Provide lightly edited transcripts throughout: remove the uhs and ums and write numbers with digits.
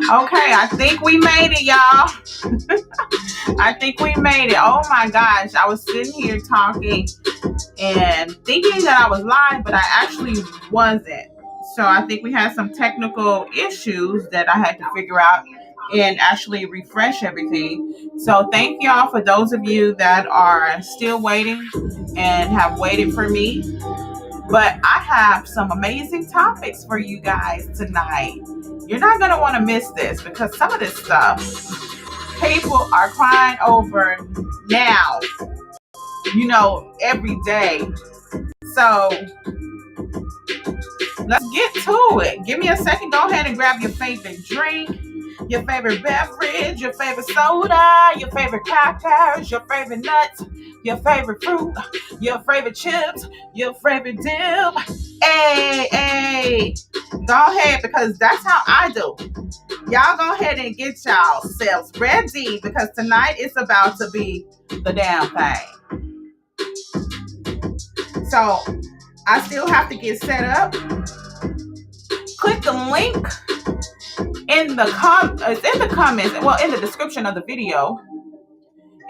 Okay, I think we made it, y'all. I think we made it. Oh my gosh. I was sitting here talking and thinking that I was live, but I actually wasn't. So I think we had some technical issues that I had to figure out and actually refresh everything. So thank y'all for those of you that are still waiting and have waited for me. But I have some amazing topics for you guys tonight. You're not going to want to miss this because some of this stuff people are crying over now, every day. So let's get to it. Give me a second. Go ahead and grab your favorite drink, your favorite beverage, your favorite soda, your favorite crackers, your favorite nuts, your favorite fruit, your favorite chips, your favorite dip. Hey, go ahead because that's how I do. Y'all go ahead and get yourselves ready because tonight it's about to be the damn thing. So I still have to get set up. Click the link in the comments, well, in the description of the video,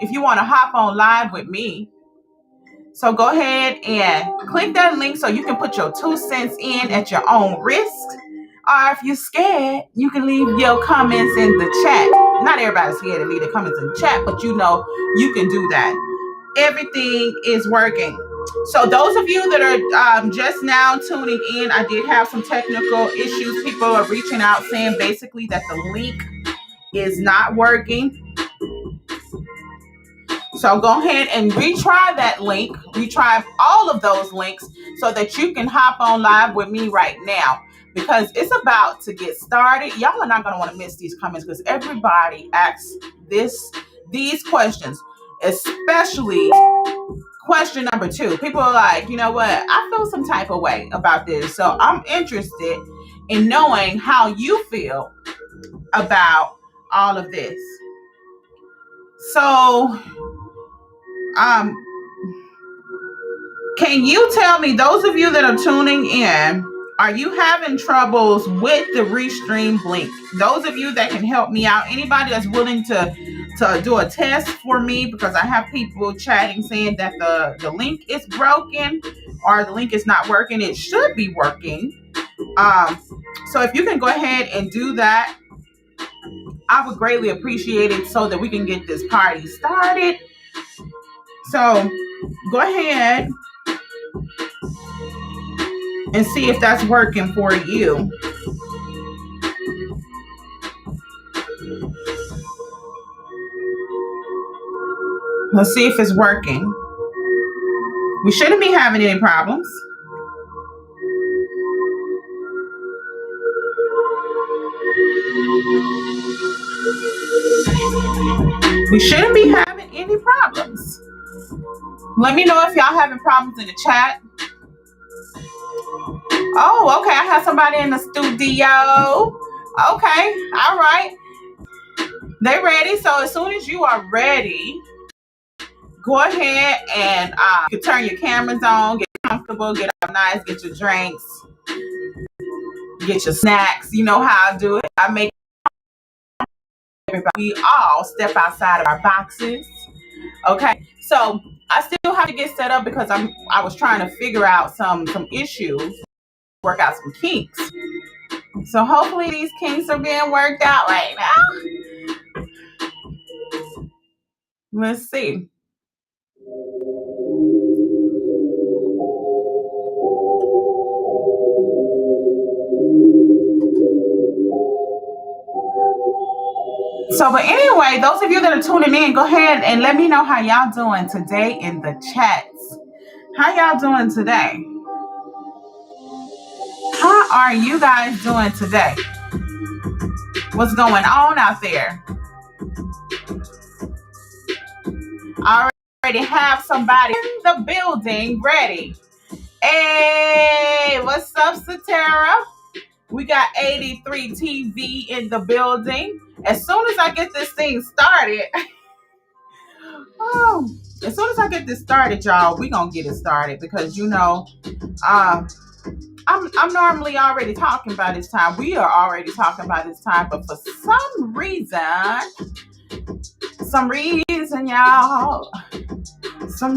if you want to hop on live with me. So go ahead and click that link so you can put your 2 cents in at your own risk. Or if you're scared, you can leave your comments in the chat. Not everybody's scared to leave their comments in the chat, but you can do that. Everything is working. So those of you that are just now tuning in, I did have some technical issues. People are reaching out saying basically that the link is not working. So go ahead and retry that link. Retry all of those links so that you can hop on live with me right now because it's about to get started. Y'all are not going to want to miss these comments because everybody asks these questions, especially question number 2. People are like, you know what? I feel some type of way about this. So I'm interested in knowing how you feel about all of this. So, can you tell me, those of you that are tuning in, are you having troubles with the Restream link? Those of you that can help me out, anybody that's willing to do a test for me, because I have people chatting saying that the link is broken or the link is not working. It should be working. So if you can go ahead and do that, I would greatly appreciate it so that we can get this party started. So go ahead and see if that's working for you. Let's see if it's working. We shouldn't be having any problems. We shouldn't be having any problems. Let me know if y'all having problems in the chat. Oh, okay. I have somebody in the studio. Okay. All right. They ready. So as soon as you are ready, go ahead and you can turn your cameras on, get comfortable, get up nice, get your drinks, get your snacks. You know how I do it. I make everybody, we all step outside of our boxes. Okay. So I still have to get set up because I was trying to figure out some issues, work out some kinks. So hopefully these kinks are being worked out right now. Let's see. So, but anyway, those of you that are tuning in, go ahead and let me know how y'all doing today in the chats. How y'all doing today? How are you guys doing today? What's going on out there? I already have somebody in the building ready. Hey, what's up, Satara? We got 83 TV in the building. As soon as I get this thing started, as soon as I get this started, y'all, we gonna get it started because I I'm normally already talking by this time. We are already talking by this time, but for some reason, y'all, some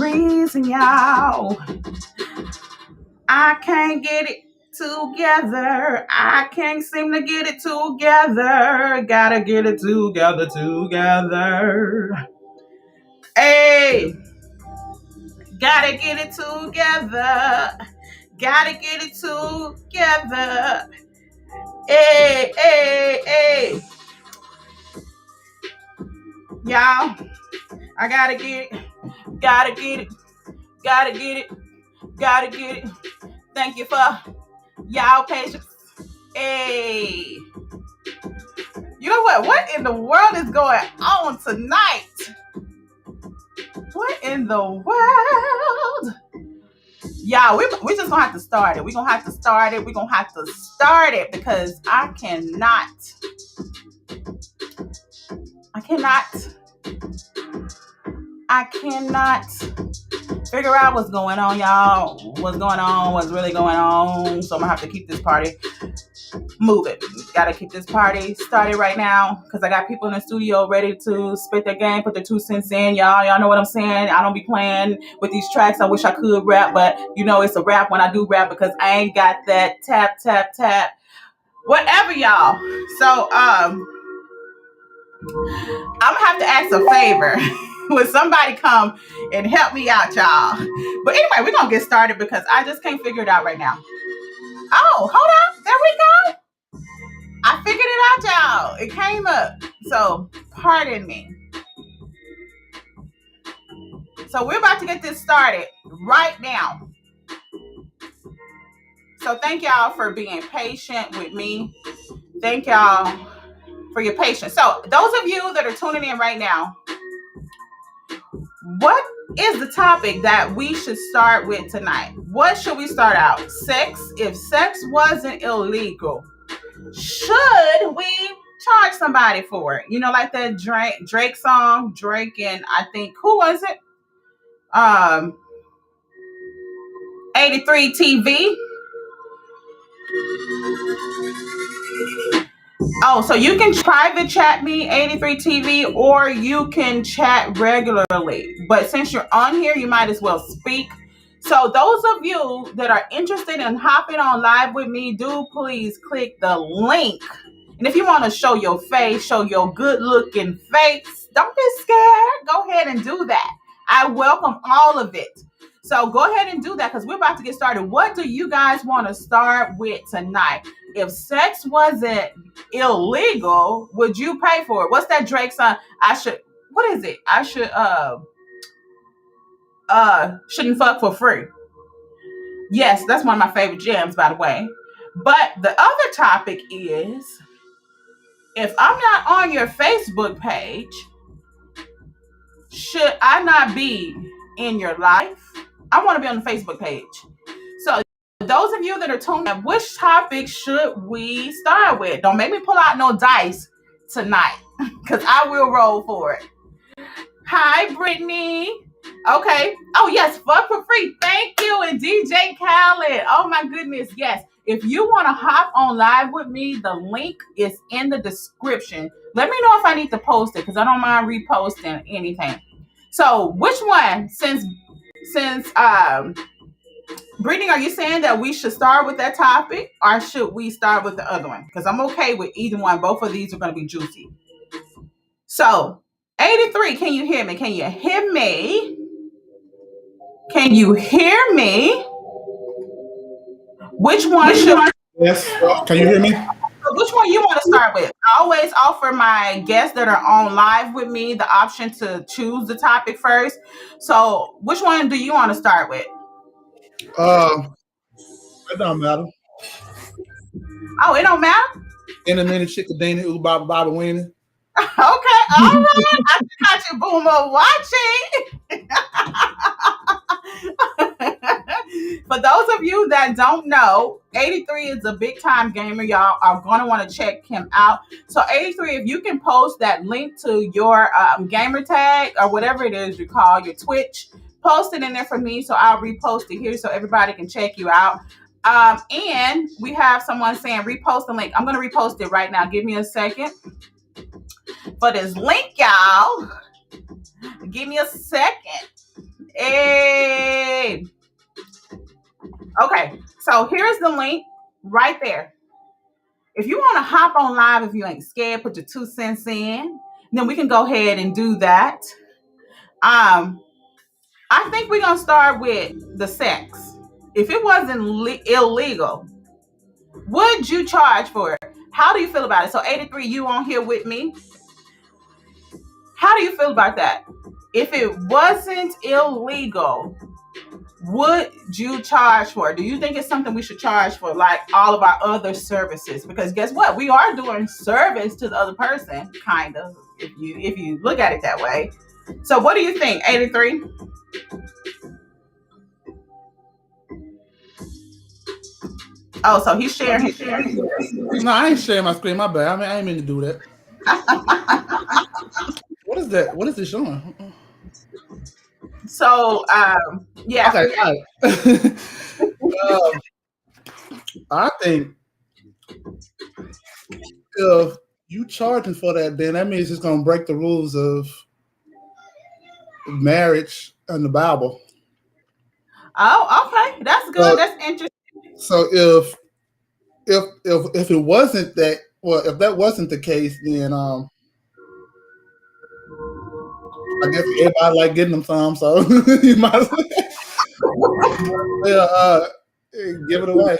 reason, y'all, I can't get it together. I can't seem to get it together. Gotta get it together. Hey, gotta get it together. Gotta get it together. Hey. Y'all, I gotta get it. Thank you for y'all patience. Hey. You know what? What in the world is going on tonight? What in the world? Y'all, we just gonna have to start it. We're gonna have to start it because I cannot figure out what's going on, y'all. What's really going on. So I'm gonna have to keep this party moving. Gotta keep this party started right now because I got people in the studio ready to spit their game, put their 2 cents in. Y'all know what I'm saying. I don't be playing with these tracks. I wish I could rap, but it's a rap when I do rap because I ain't got that tap, whatever, y'all. So I'm gonna have to ask a favor. Will somebody come and help me out, y'all? But anyway, we're gonna get started because I just can't figure it out right now. Oh, hold on. There we go. I figured it out, y'all. It came up. So, pardon me. So, we're about to get this started right now. So, thank y'all for being patient with me. Thank y'all for your patience. So, those of you that are tuning in right now, what is the topic that we should start with tonight? What should we start out? Sex. If sex wasn't illegal, should we charge somebody for it? Like that Drake song, Drake and I think, who was it? 83 TV. Oh, so you can private chat me, 83 TV, or you can chat regularly. But since you're on here, you might as well speak. So those of you that are interested in hopping on live with me, do please click the link. And if you want to show your face, show your good looking face, don't be scared. Go ahead and do that. I welcome all of it. So go ahead and do that because we're about to get started. What do you guys want to start with tonight? If sex wasn't illegal, would you pay for it? What's that Drake song? What is it? I shouldn't fuck for free. Yes, that's one of my favorite jams, by the way. But the other topic is, if I'm not on your Facebook page, should I not be in your life? I want to be on the Facebook page. So those of you that are tuning in, which topic should we start with? Don't make me pull out no dice tonight because I will roll for it. Hi, Brittany. Okay. Oh, yes. Fuck for free. Thank you. And DJ Khaled. Oh, my goodness. Yes. If you want to hop on live with me, the link is in the description. Let me know if I need to post it because I don't mind reposting anything. So which one, since Brittany, are you saying that we should start with that topic or should we start with the other one? Because I'm okay with either one. Both of these are going to be juicy. So 83, can you hear me? Can you hear me? Can you hear me? Which one should I? Yes. Can you hear me? Which one you want to start with? I always offer my guests that are on live with me the option to choose the topic first. So which one do you want to start with? It don't matter. Oh, it don't matter? In a minute, Chickadina, ooh, Baba Winnie. Okay, all right. I got you, Boomer, watching. For those of you that don't know, 83 is a big time gamer. Y'all are going to want to check him out. So 83, if you can post that link to your gamer tag or whatever it is you call your Twitch post it in there for me, so I'll repost it here so everybody can check you out. And we have someone saying repost the link. I'm gonna repost it right now. Give me a second for this link, y'all. Give me a second. Hey. Okay, so here's the link right there. If you want to hop on live, if you ain't scared, put your 2 cents in, then we can go ahead and do that. I think we're gonna start with the sex. If it wasn't illegal, would you charge for it? How do you feel about it? So 83, you on here with me. How do you feel about that? If it wasn't illegal, would you charge for it? Do you think it's something we should charge for, like all of our other services? Because guess what? We are doing service to the other person, kind of, if you look at it that way. So what do you think, 83? Oh, so he's sharing his screen. No, I ain't sharing my screen. My bad. I mean, I ain't mean to do that. What is that? What is this showing? So, yeah. Okay, all right. I think if you charging for that, then that means it's gonna break the rules of marriage and the Bible. Oh, okay, that's good. That's interesting. So if it wasn't that, well, if that wasn't the case, then I guess everybody like getting them some, so you might as well give it away.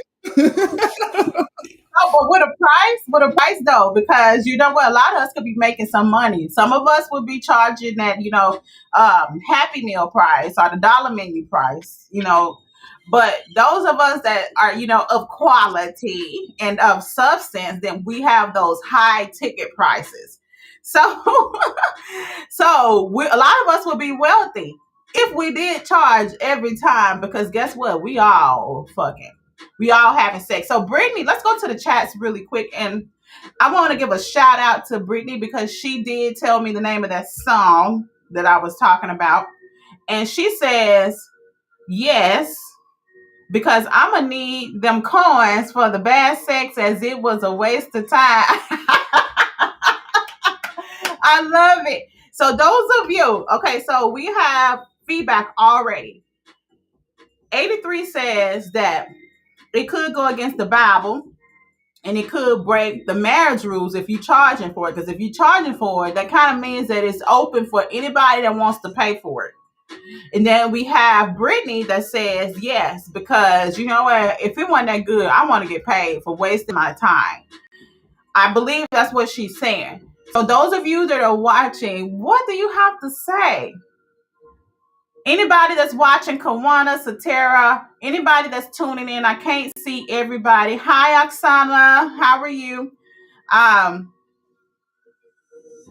Oh, but with a price though, because you know what, a lot of us could be making some money. Some of us would be charging that, Happy Meal price or the dollar menu price, But those of us that are, of quality and of substance, then we have those high ticket prices. So, a lot of us would be wealthy if we did charge every time, because guess what? We all having sex. So Brittany, let's go to the chats really quick. And I want to give a shout out to Brittany because she did tell me the name of that song that I was talking about. And she says, yes, because I'm going to need them coins for the bad sex as it was a waste of time. I love it. So those of you, okay, so we have feedback already. 83 says that it could go against the Bible and it could break the marriage rules if you're charging for it. Because if you're charging for it, that kind of means that it's open for anybody that wants to pay for it. And then we have Brittany that says yes, because you know what? If it wasn't that good, I want to get paid for wasting my time. I believe that's what she's saying. So those of you that are watching, what do you have to say? Anybody that's watching, Kawana, Satara, anybody that's tuning in, I can't see everybody. Hi, Oksana. How are you?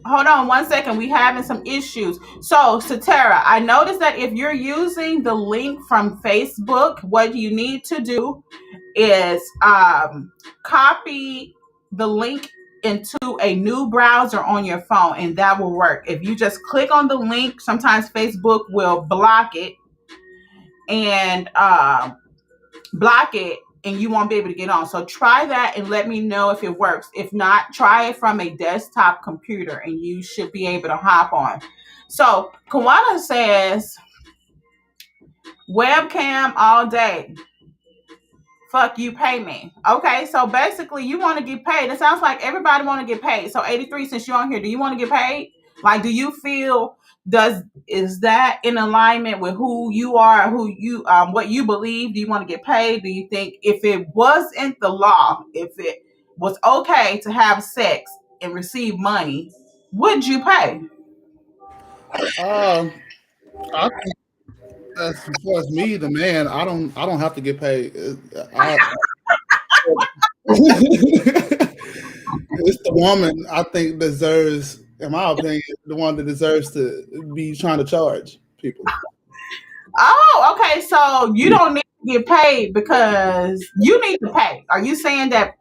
Hold on one second. We having some issues. So, Satara, I noticed that if you're using the link from Facebook, what you need to do is copy the link into a new browser on your phone, and that will work. If you just click on the link, sometimes Facebook will block it and you won't be able to get on. So try that and let me know if it works. If not, try it from a desktop computer and you should be able to hop on. So Kawana says webcam all day. Fuck you, pay me. Okay, so basically you want to get paid. It sounds like everybody want to get paid. So 83, since you're on here, do you want to get paid? Like, do you feel, is that in alignment with who you are, what you believe? Do you want to get paid? Do you think if it wasn't the law, if it was okay to have sex and receive money, would you pay? I think as far as me, the man, I don't have to get paid. It's the woman I think deserves, in my opinion, the one that deserves to be trying to charge people. Oh, okay. So you don't need to get paid because you need to pay. Are you saying that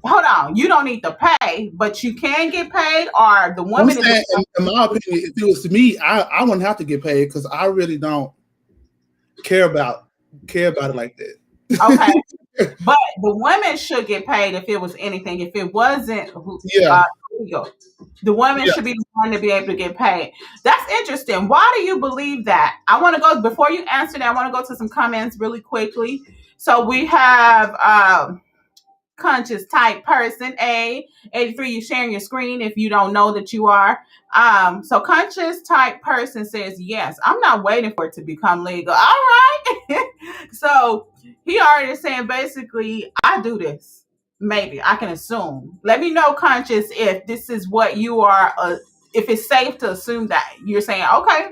hold on, you don't need to pay, but you can get paid, or the I'm woman is saying, in my opinion, if it was to me, I wouldn't have to get paid because I really don't care about it like that. okay. But the women should get paid if it was anything. If it wasn't Yeah, legal, the women yeah. should be the one to be able to get paid. That's interesting. Why do you believe that? I want to go before you answer that. I want to go to some comments really quickly. So we have conscious type person A 83. You sharing your screen if you don't know that you are. So conscious type person says yes. I'm not waiting for it to become legal. All right. So he already saying basically I do this. Maybe I can assume. Let me know, conscious, if this is what you are. If it's safe to assume that you're saying okay,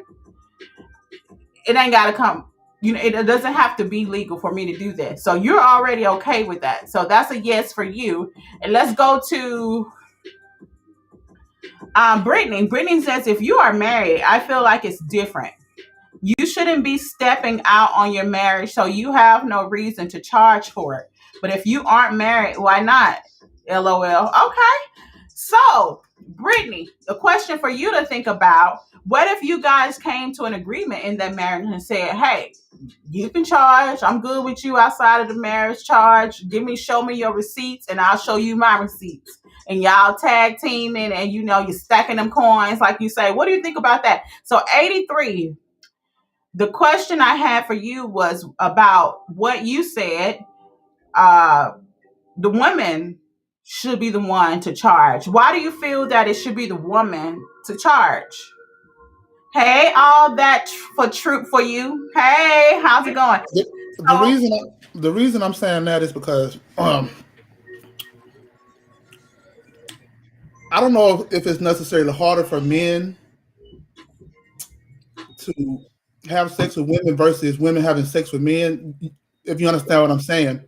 it ain't got to come. You know, it doesn't have to be legal for me to do this. So you're already okay with that. So that's a yes for you. And let's go to Brittany. Brittany says, if you are married, I feel like it's different. You shouldn't be stepping out on your marriage, so you have no reason to charge for it. But if you aren't married, why not? LOL. Okay. So, Brittany, a question for you to think about. What if you guys came to an agreement in that marriage and said, hey, you can charge. I'm good with you outside of the marriage charge. Show me your receipts and I'll show you my receipts. And y'all tag teaming and you're stacking them coins like you say. What do you think about that? So 83, the question I had for you was about what you said. The woman should be the one to charge. Why do you feel that it should be the woman to charge? Hey, all that for you. Hey, how's it going? The reason I'm saying that is because I don't know if it's necessarily harder for men to have sex with women versus women having sex with men. If you understand what I'm saying,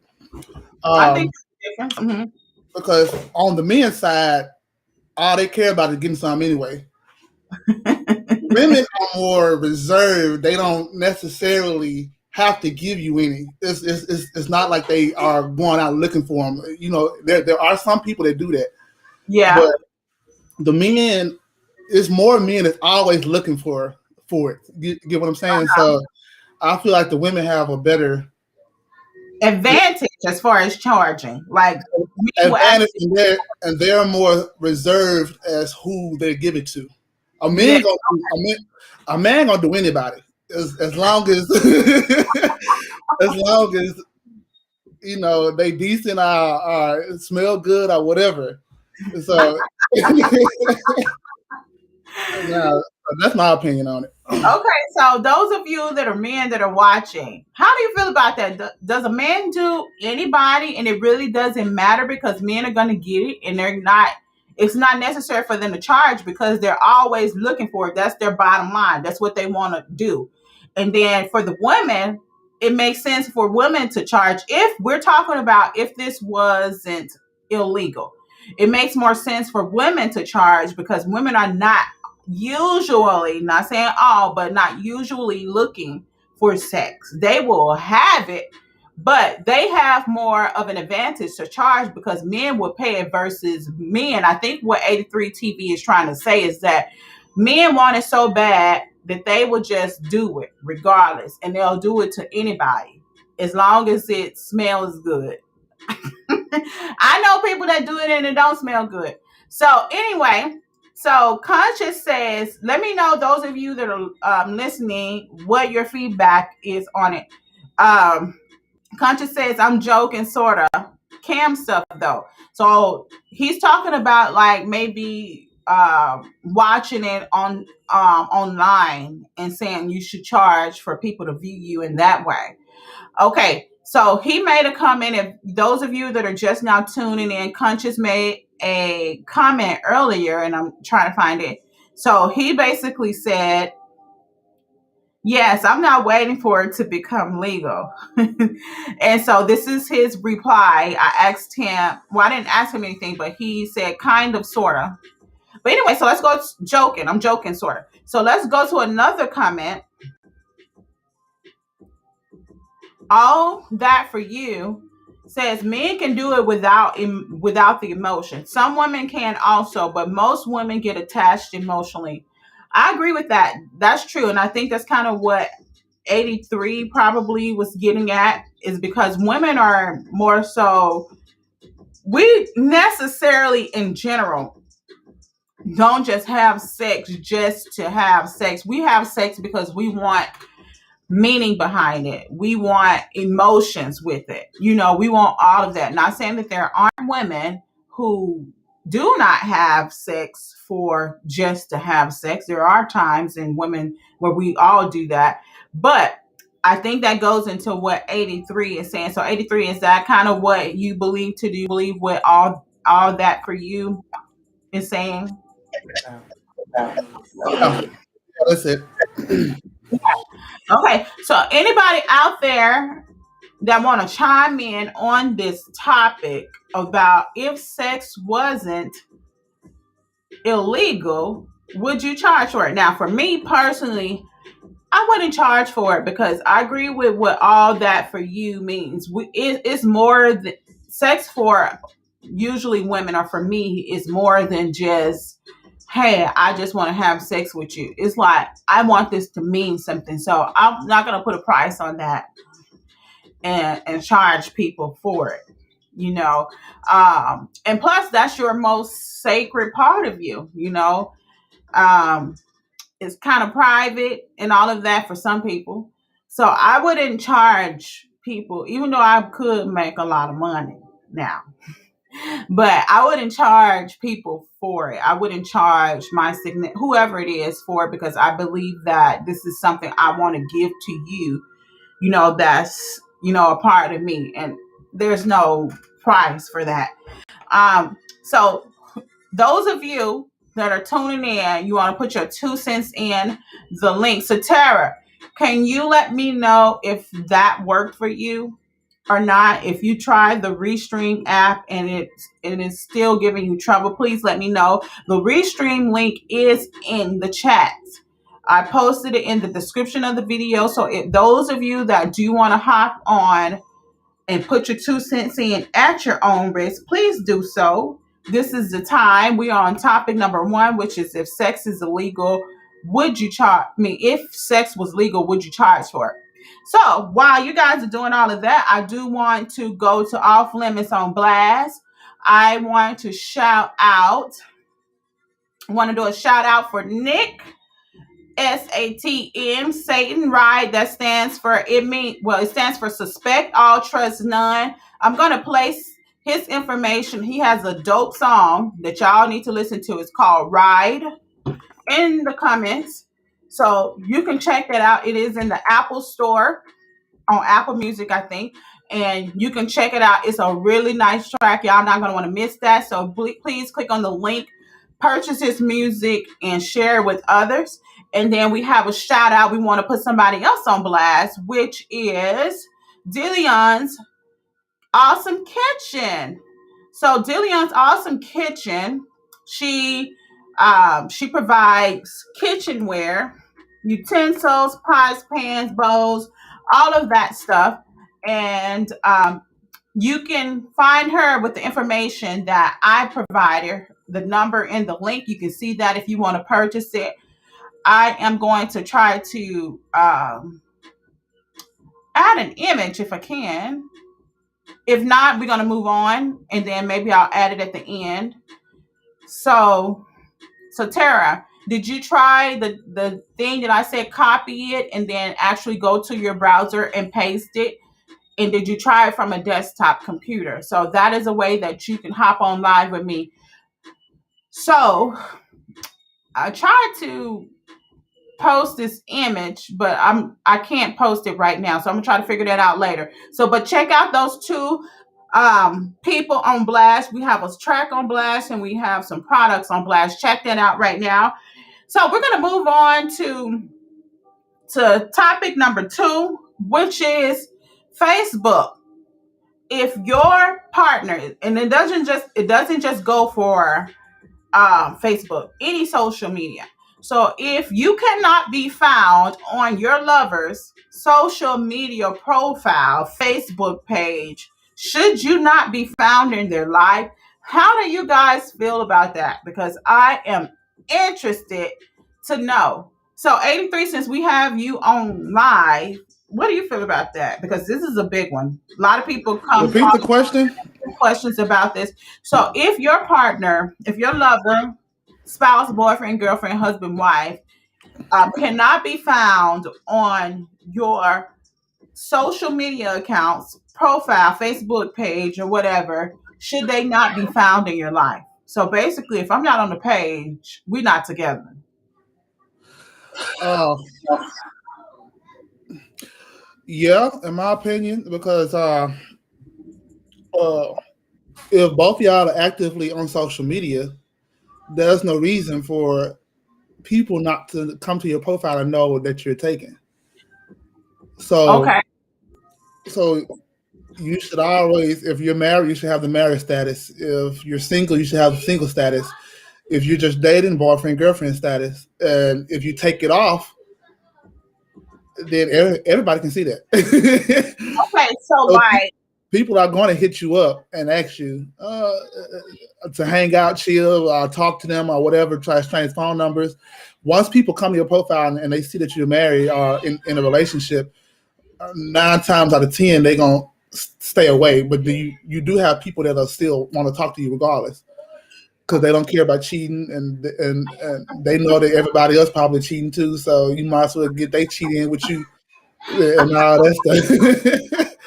I think it's different. Mm-hmm. Because on the men's side, all they care about is getting something anyway. Women are more reserved. They don't necessarily have to give you any. It's not like they are going out looking for them. There are some people that do that. Yeah. But the men, it's more men that's always looking for it. Get what I'm saying? So I feel like the women have a better advantage as far as charging. Like advantage, and they're more reserved as who they give it to. A man gonna do anybody as long as as long as they decent or smell good or whatever. So now, that's my opinion on it. Okay, so those of you that are men that are watching, how do you feel about that? Does a man do anybody, and it really doesn't matter because men are going to get it, and it's not necessary for them to charge because they're always looking for it. That's their bottom line. That's what they want to do. And then for the women, it makes sense for women to charge. If we're talking about if this wasn't illegal, it makes more sense for women to charge because women are not usually, not saying all, but not usually looking for sex. They will have it, but they have more of an advantage to charge because men will pay it versus men. I think what 83 TV is trying to say is that men want it so bad that they will just do it regardless, and they'll do it to anybody as long as it smells good. I know people that do it and it don't smell good. So anyway, so Conscious says, let me know, those of you that are listening, what your feedback is on it. Conscious says, I'm joking, sort of. Cam stuff, though. So he's talking about like maybe watching it on online and saying you should charge for people to view you in that way. Okay, so he made a comment. If those of you that are just now tuning in, Conscious made a comment earlier, and I'm trying to find it. So he basically said, yes, I'm not waiting for it to become legal. And so this is his reply. I asked him, well, I didn't ask him anything, but he said kind of, sort of. But anyway, so let's go joking. I'm joking, sort of. So let's go to another comment. All that for you. says men can do it without the emotion. Some women can also, but most women get attached emotionally. I agree with that. That's true, and I think that's kind of what 83 probably was getting at, is because women are more so, we necessarily in general don't just have sex just to have sex. We have sex because we want meaning behind it. We want emotions with it. We want all of that. Not saying that there aren't women who do not have sex for just to have sex. There are times in women where we all do that. But I think that goes into what 83 is saying. So 83, is that kind of what you believe to do? You believe what all that for you is saying? Yeah, that's it. Okay. So anybody out there that want to chime in on this topic about, if sex wasn't illegal, would you charge for it? Now, for me personally, I wouldn't charge for it, because I agree with what all that for you means. It's more than sex for usually women, or for me, is more than just, hey, I just want to have sex with you. It's like, I want this to mean something. So I'm not going to put a price on that and charge people for it, and plus that's your most sacred part of you. um it's kind of private and all of that for some people, so I wouldn't charge people, even though I could make a lot of money now. But I wouldn't charge people for it. I wouldn't charge my whoever it is for it, because I believe that this is something I want to give to you, that's, a part of me, and there's no price for that. So those of you that are tuning in, you want to put your 2 cents in the link. So Tara, can you let me know if that worked for you or not? If you tried the Restream app and it is still giving you trouble, please let me know. The Restream link is in the chat. I posted it in the description of the video. So if those of you that do want to hop on and put your 2 cents in at your own risk, please do so. This is the time. We are on topic number 1, which is, if sex is illegal, would you charge me? If sex was legal, would you charge for it? So while you guys are doing all of that, I do want to go to Off Limits on Blast. I want to do a shout out for Nick, SATM, Satan, right? That stands for, it stands for Suspect All, Trust None. I'm going to place his information. He has a dope song that y'all need to listen to. It's called Ride, in the comments. So you can check that out. It is in the Apple Store, on Apple Music, I think. And you can check it out. It's a really nice track. Y'all not going to want to miss that. So please click on the link, purchase his music, and share it with others. And then we have a shout out. We want to put somebody else on blast, which is Dillion's Awesome Kitchen. So Dillion's Awesome Kitchen, she provides kitchenware, utensils, pots, pans, bowls, all of that stuff. And you can find her with the information that I provided, the number in the link. You can see that if you want to purchase it. I am going to try to add an image if I can. If not, we're going to move on, and then maybe I'll add it at the end. So Tara, did you try the thing that I said, copy it and then actually go to your browser and paste it? And did you try it from a desktop computer? So that is a way that you can hop on live with me. So I tried to post this image, but I can't post it right now. So I'm gonna try to figure that out later. So, but check out those two people on Blast. We have a track on Blast and we have some products on Blast. Check that out right now. So we're gonna move on to topic number 2, which is Facebook. If your partner, and it doesn't just go for Facebook, any social media. So if you cannot be found on your lover's social media profile, Facebook page, Should you not be found in their life? How do you guys feel about that? Because I am interested to know. So 83, since we have you on live, what do you feel about that? Because this is a big one. A lot of people come Repeat the question. questions about this. So if your partner, if your lover, spouse, boyfriend, girlfriend, husband, wife, cannot be found on your social media accounts, profile, Facebook page, or whatever, should they not be found in your life? So basically, if I'm not on the page, we're not together. Uh, yeah, in my opinion, because if both y'all are actively on social media, there's no reason for people not to come to your profile and know that you're taken. So, Okay. so you should always, if you're married, you should have the marriage status. If you're single, you should have the single status. If you're just dating, boyfriend, girlfriend status. And if you take it off, then everybody can see that. Okay. So So like, people are going to hit you up and ask you to hang out, chill, talk to them or whatever, try to exchange phone numbers. Once people come to your profile and they see that you're married or in a relationship, 9 times out of 10, they're going to stay away. But you do have people that are still want to talk to you regardless because they don't care about cheating and they know that everybody else probably cheating too. So you might as well get they cheating with you and all that stuff.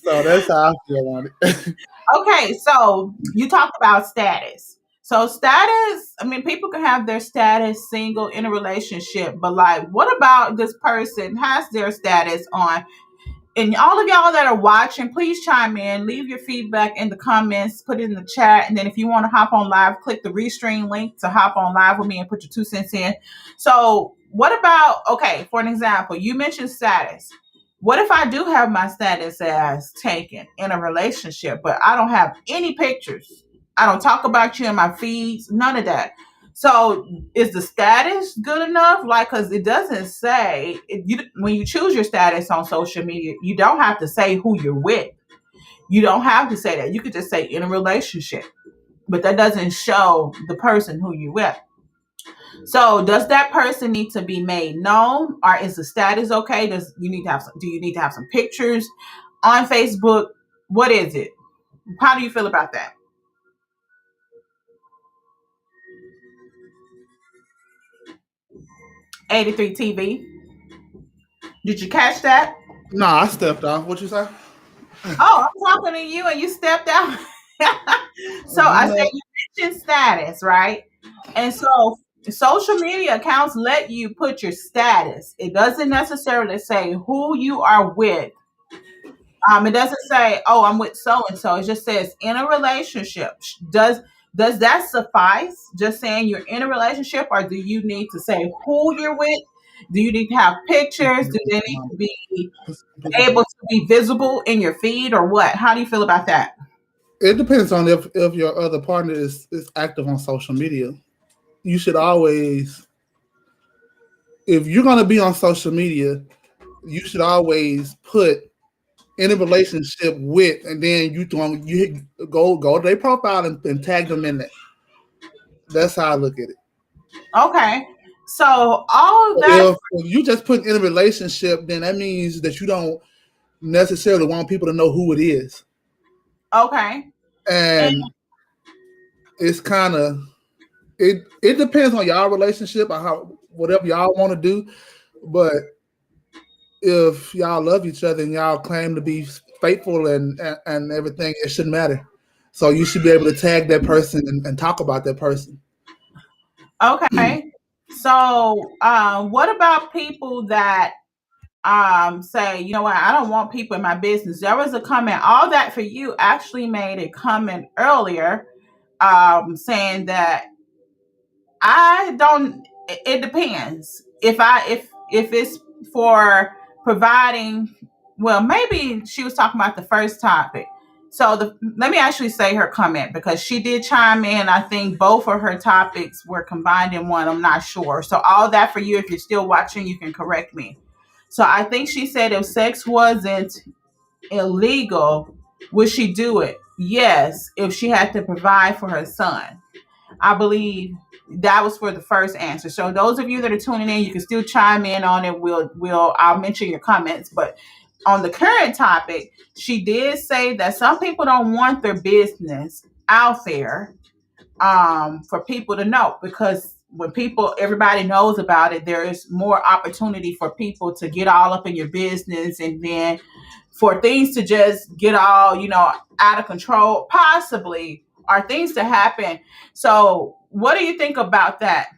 So that's how I feel on it. okay, so you talked about status. So status, I mean, people can have their status single in a relationship, but like, what about this person has their status on? And all of y'all that are watching, please chime in, leave your feedback in the comments, put it in the chat. And then if you want to hop on live, click the restream link to hop on live with me and put your 2 cents in. So what about, okay, for an example, you mentioned status. What if I do have my status as taken in a relationship, but I don't have any pictures? I don't talk about you in my feeds, none of that. So is the status good enough? Like, because it doesn't say when you choose your status on social media, you don't have to say who you're with. You don't have to say that. You could just say in a relationship, but that doesn't show the person who you're with. So does that person need to be made known, or is the status okay? Does you need to have some? Do you need to have some pictures on Facebook? What is it? How do you feel about that? 83 TV. Did you catch that? No, I stepped off. What you say? Oh, I'm talking to you and you stepped out. So I said you mentioned status, right? And so social media accounts let you put your status. It doesn't necessarily say who you are with. It doesn't say, "Oh, I'm with so and so." It just says in a relationship. Does that suffice? Just saying you're in a relationship, or do you need to say who you're with? Do you need to have pictures? Do they need to be able to be visible in your feed, or what? How do you feel about that? It depends on if your other partner is active on social media. You should always, if you're going to be on social media, you should always put in a relationship with, and then you go to their profile and tag them in that. That's how I look at it. Okay. So all of that. If you just put in a relationship, then that means that you don't necessarily want people to know who it is. Okay. And it's kind of it depends on y'all relationship or how whatever y'all want to do. But if y'all love each other and y'all claim to be faithful and everything, it shouldn't matter. So you should be able to tag that person and talk about that person. Okay. So what about people that say, you know what, I don't want people in my business? There was a comment, all that for you actually made a comment earlier saying that I don't, it depends. If it's for providing, well, maybe she was talking about the first topic. So let me actually say her comment because she did chime in. I think both of her topics were combined in one. I'm not sure. So all that for you, if you're still watching, you can correct me. So I think she said if sex wasn't illegal, Would she do it? Yes, if she had to provide for her son. I believe that was for the first answer. So those of you that are tuning in, you can still chime in on it. I'll mention your comments. But on the current topic, she did say that some people don't want their business out there for people to know, because when everybody knows about it, there is more opportunity for people to get all up in your business, and then for things to just get all, out of control, possibly, or things to happen. So what do you think about that?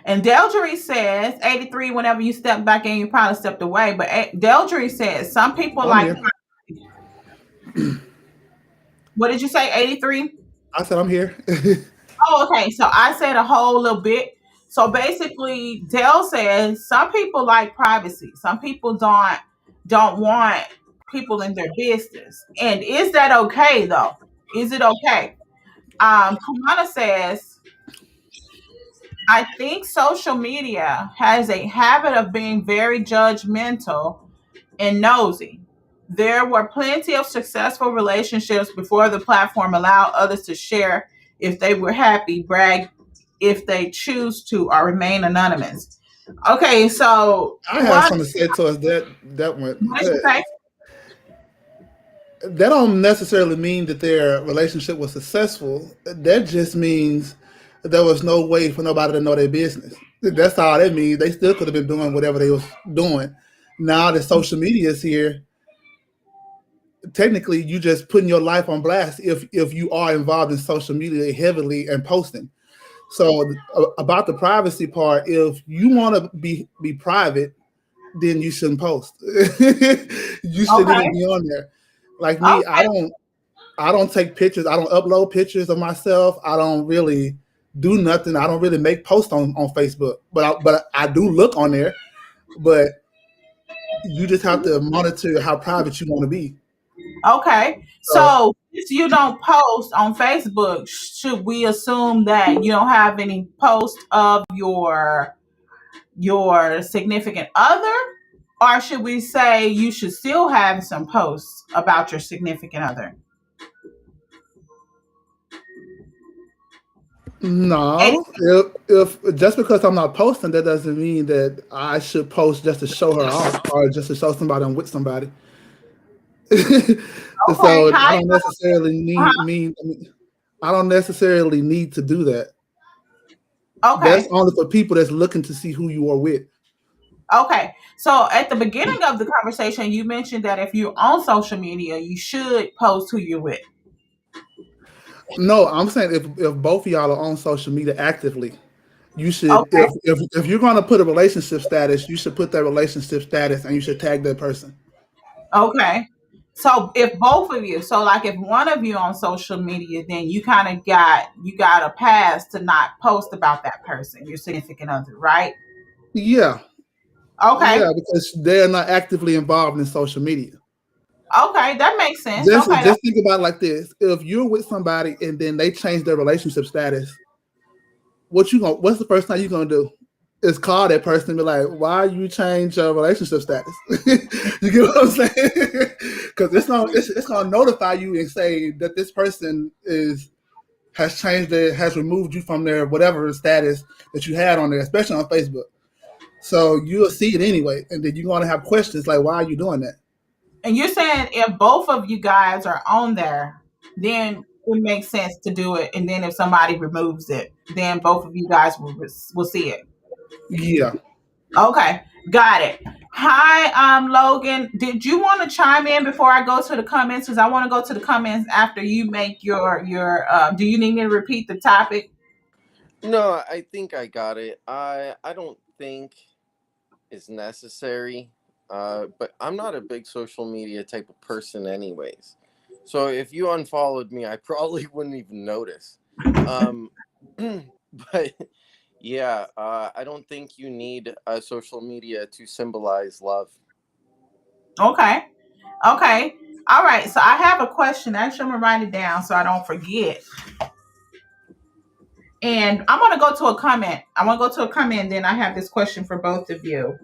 And Deldry says 83, whenever you step back in, you probably stepped away. But Deldry says some people I'm like, here. what did you say, 83? I said I'm here. Oh, okay. So I said a whole little bit. So basically, Dell says some people like privacy. Some people don't want people in their business. And is that okay though? Is it okay? Kamana says, I think social media has a habit of being very judgmental and nosy. There were plenty of successful relationships before the platform allowed others to share if they were happy, brag if they choose to, or remain anonymous. Okay, so I have something to say towards that one. What did you say? That don't necessarily mean that their relationship was successful. That just means there was no way for nobody to know their business. That's all that means. They still could have been doing whatever they was doing. Now that social media is here, technically you just putting your life on blast if you are involved in social media heavily and posting. So about the privacy part, if you want to be private, then you shouldn't post. You shouldn't even be on there. Like me, Okay. I don't take pictures. I don't upload pictures of myself. I don't really do nothing. I don't really make posts on Facebook. But I do look on there. But you just have to monitor how private you want to be. Okay. So if you don't post on Facebook, should we assume that you don't have any posts of your significant other? Or should we say you should still have some posts about your significant other? No, if just because I'm not posting, that doesn't mean that I should post just to show her off or just to show somebody I'm with somebody. So I don't necessarily I don't necessarily need to do that. Okay. That's only for people that's looking to see who you are with. Okay. So at the beginning of the conversation, you mentioned that if you're on social media, you should post who you're with. No, I'm saying if both of y'all are on social media actively, you should Okay. if you're going to put a relationship status, you should put that relationship status and you should tag that person. Okay. So if both of you, so like if one of you on social media, then you kind of got a pass to not post about that person, your significant other, right? Yeah. Okay. Yeah, because they're not actively involved in social media. Okay, that makes sense. Just Okay. think about it like this: if you're with somebody and then they change their relationship status, what's the first thing you're gonna do? Is call that person and be like, "Why you change your relationship status?" You get what I'm saying? Because it's gonna notify you and say that this person has removed you from their whatever status that you had on there, especially on Facebook. So you'll see it anyway, and then you're gonna have questions like, "Why are you doing that?" And you're saying if both of you guys are on there, then it makes sense to do it. And then if somebody removes it, then both of you guys will see it. Yeah. Okay, got it. Hi, Logan. Did you want to chime in before I go to the comments? Because I want to go to the comments after you make your. Do you need me to repeat the topic? No, I think I got it. I don't think it's necessary. But I'm not a big social media type of person, anyways. So if you unfollowed me, I probably wouldn't even notice. But yeah, I don't think you need social media to symbolize love. Okay. Okay. All right. So I have a question. Actually, I'm gonna write it down so I don't forget. And I'm gonna go to a comment. I want to go to a comment. And then I have this question for both of you.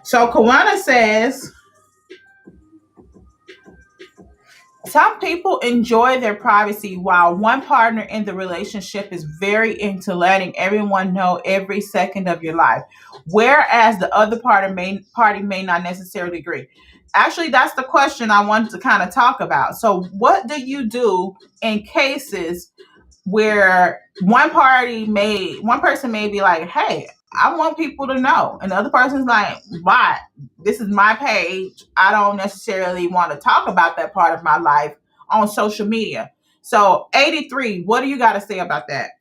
So Kawana says some people enjoy their privacy while one partner in the relationship is very into letting everyone know every second of your life, whereas the other party may not necessarily agree. Actually, that's the question I wanted to kind of talk about. So, what do you do in cases where one person may be like, hey, I want people to know, and the other person's like, why? This is my page. I don't necessarily want to talk about that part of my life on social media. So 83, what do you got to say about that?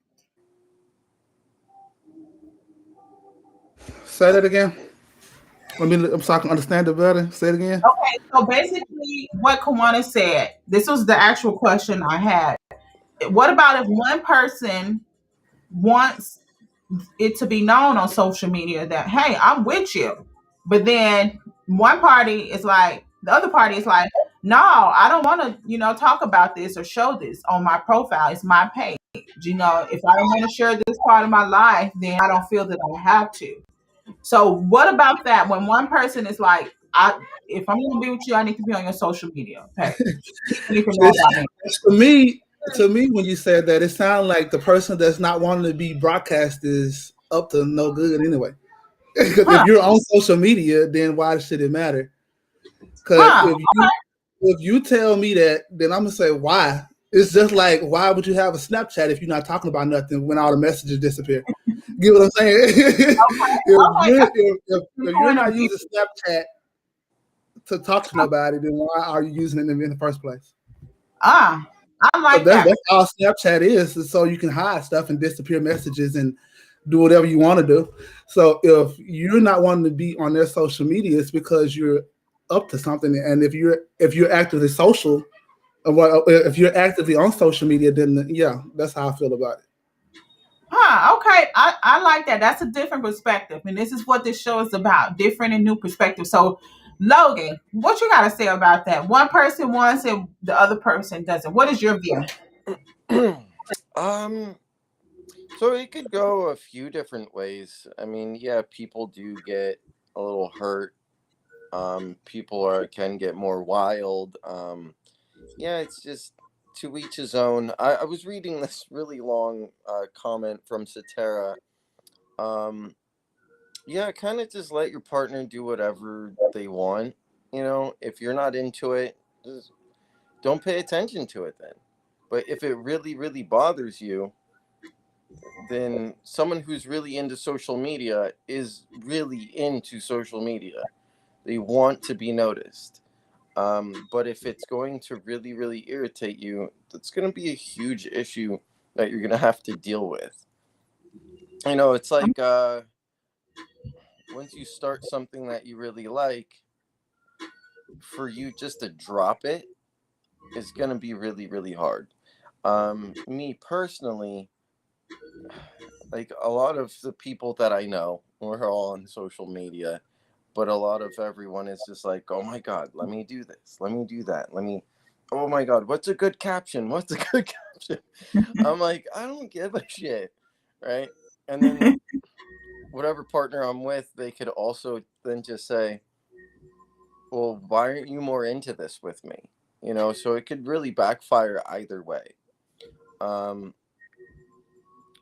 Say that again. So I can understand it better. Say it again. Okay, so basically what Kawana said, this was the actual question I had. What about if one person wants it to be known on social media that, hey, I'm with you, but then the other party is like, no, I don't want to, talk about this or show this on my profile. It's my page. If I don't want to share this part of my life, then I don't feel that I have to. So what about that when one person is like, if I'm going to be with you, I need to be on your social media page. You need to know about me. To me, when you said that, it sounds like the person that's not wanting to be broadcast is up to no good anyway. Because Huh, if you're on social media, then why should it matter? Because huh, if you tell me that, then I'm gonna say why. It's just like, why would you have a Snapchat if you're not talking about nothing when all the messages disappear? Get what I'm saying? okay. If you're Point of not view. using Snapchat to talk to nobody, then why are you using it in the first place? I So like that's that. that's all Snapchat is so you can hide stuff and disappear messages and do whatever you want to do. So if you're not wanting to be on their social media, it's because you're up to something. And if you're actively social, if you're actively on social media, then yeah, that's how I feel about it. Okay. I like that. That's a different perspective. And this is what this show is about, different and new perspectives. So, Logan, what you got to say about that? One person wants it, the other person doesn't. What is your view? um, so it could go a few different ways. I mean, yeah, people do get a little hurt. People can get more wild. Yeah, it's just to each his own. I was reading this really long comment from Satara. Um, yeah, kind of just let your partner do whatever they want. If you're not into it, just don't pay attention to it then. But if it really, really bothers you, then someone who's really into social media is really into social media. They want to be noticed. But if it's going to really, really irritate you, that's going to be a huge issue that you're going to have to deal with. It's like once you start something that you really like, for you just to drop it is going to be really, really hard. Me personally, like a lot of the people that I know, we're all on social media, but a lot of everyone is just like, oh my God, let me do this. Let me do that. Oh my God, what's a good caption? What's a good caption? I'm like, I don't give a shit. Right. And then whatever partner I'm with, they could also then just say, well, why aren't you more into this with me? So it could really backfire either way. Um,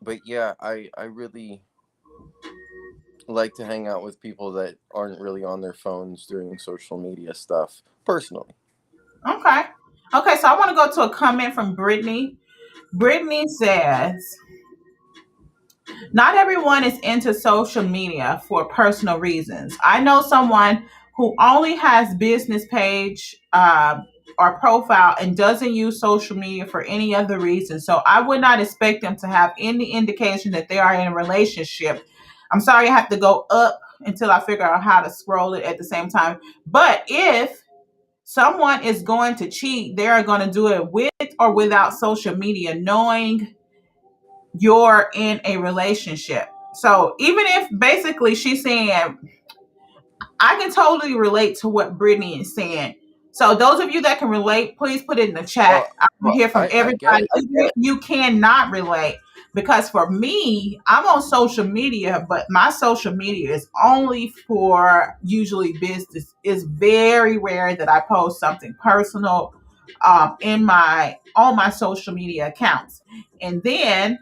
but yeah, I really like to hang out with people that aren't really on their phones doing social media stuff personally. Okay. Okay, so I want to go to a comment from Brittany. Brittany says, not everyone is into social media for personal reasons. I know someone who only has business page or profile and doesn't use social media for any other reason. So I would not expect them to have any indication that they are in a relationship. I'm sorry, I have to go up until I figure out how to scroll it at the same time. But if someone is going to cheat, they are going to do it with or without social media, knowing you're in a relationship. So even if basically she's saying, I can totally relate to what Brittany is saying. So those of you that can relate, please put it in the chat. Well, I want to hear from I get everybody. it. Even if you cannot relate, Because for me, I'm on social media, but my social media is only for usually business. It's very rare that I post something personal in my on my social media accounts. And then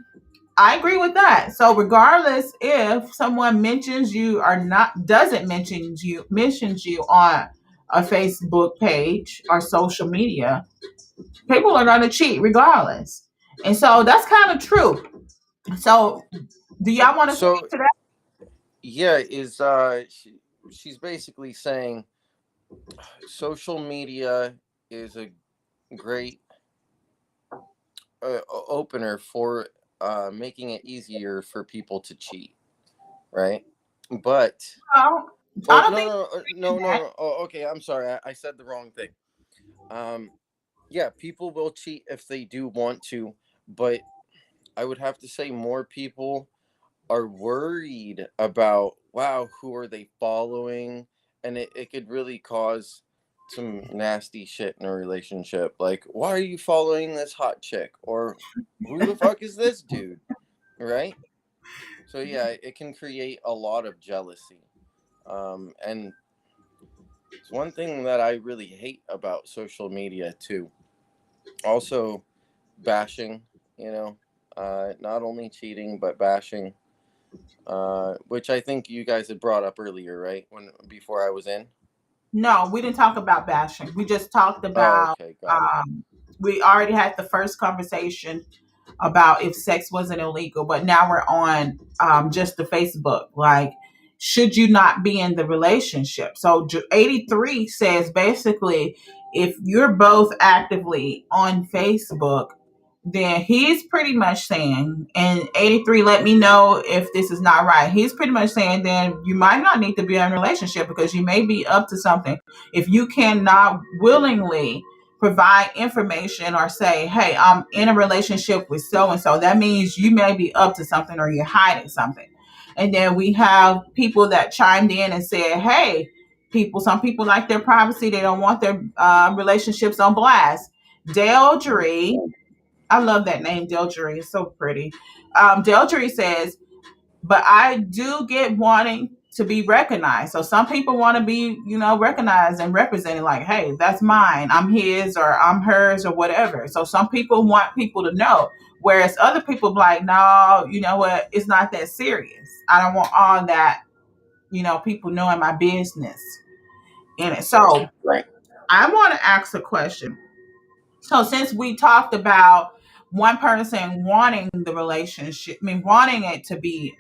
I agree with that. So regardless if someone mentions you or not doesn't mentions you on a Facebook page or social media, people are gonna cheat regardless. And so that's kind of true. So do y'all want to So speak to that? yeah, she's basically saying social media is a great opener for making it easier for people to cheat, right? But No, I oh don't think no that. no. Oh, okay, I'm sorry. I said the wrong thing. Um, yeah, people will cheat if they do want to, but I would have to say more people are worried about, wow, who are they following, and it could really cause some nasty shit in a relationship. Like, why are you following this hot chick, or who the fuck is this dude, right? So yeah, it can create a lot of jealousy, and it's one thing that I really hate about social media too. Also, bashing, you know, not only cheating but bashing, which I think you guys had brought up earlier, right? When before I was in. No, we didn't talk about bashing. We just talked Oh, about okay, got it. we already had the first conversation about if sex wasn't illegal, but now we're on just the Facebook. Like, should you not be in the relationship? So 83 says basically, if you're both actively on Facebook, then he's pretty much saying, and 83, let me know if this is not right. He's pretty much saying then you might not need to be in a relationship because you may be up to something. If you cannot willingly provide information or say, hey, I'm in a relationship with so and so, that means you may be up to something or you're hiding something. And then we have people that chimed in and said, hey, some people like their privacy, they don't want their relationships on blast. Deldry, I love that name, Deldry. It's so pretty. Deldry says, but I do get wanting to be recognized. So some people want to be, recognized and represented like, hey, that's mine. I'm his or I'm hers or whatever. So some people want people to know. Whereas other people be like, no, you know what? It's not that serious. I don't want all that, people knowing my business in it. So Right. I want to ask a question. So since we talked about one person wanting the relationship, I mean, wanting it to be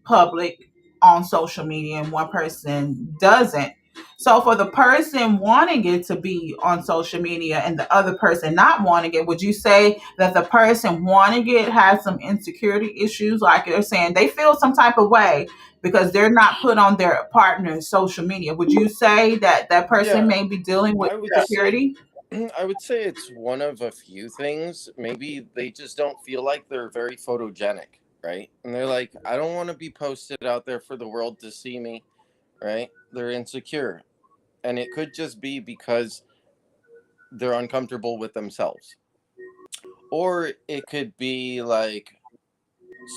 public on social media and one person doesn't. So for the person wanting it to be on social media and the other person not wanting it, would you say that the person wanting it has some insecurity issues? Like they're saying they feel some type of way because they're not put on their partner's social media. Would you say that that person Yeah, may be dealing with I would say insecurity? I would say it's one of a few things. Maybe they just don't feel like they're very photogenic, right? And they're like, I don't want to be posted out there for the world to see me, right? They're insecure. And it could just be because they're uncomfortable with themselves. Or it could be like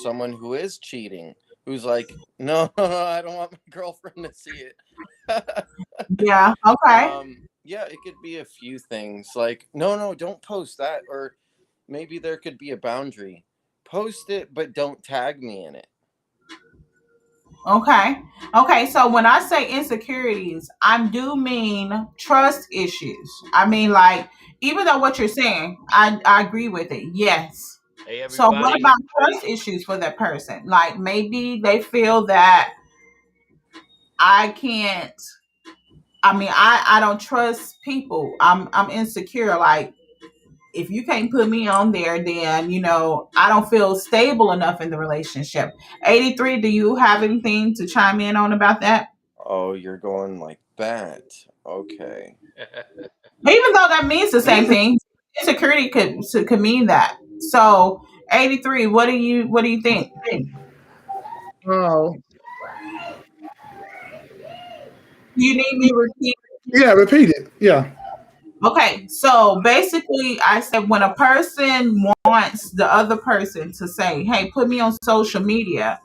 someone who is cheating, who's like, no, I don't want my girlfriend to see it. Yeah. Okay. Yeah, it could be a few things like, no, don't post that. Or maybe there could be a boundary. Post it, but don't tag me in it. Okay. Okay. So when I say insecurities, I do mean trust issues. I mean, like, even though what you're saying, I agree with it. Yes. Hey So what everybody. about trust issues for that person? Like maybe they feel that I can't. I mean, I don't trust people. I'm insecure. Like if you can't put me on there, then I don't feel stable enough in the relationship. 83. Do you have anything to chime in on about that? Oh, you're going like that. Okay. Even though that means the same thing, insecurity could mean that. So 83, what do you think? Oh, You need me to repeat? yeah, repeat it. Yeah. Okay, so basically, I said when a person wants the other person to say, "Hey, put me on social media,"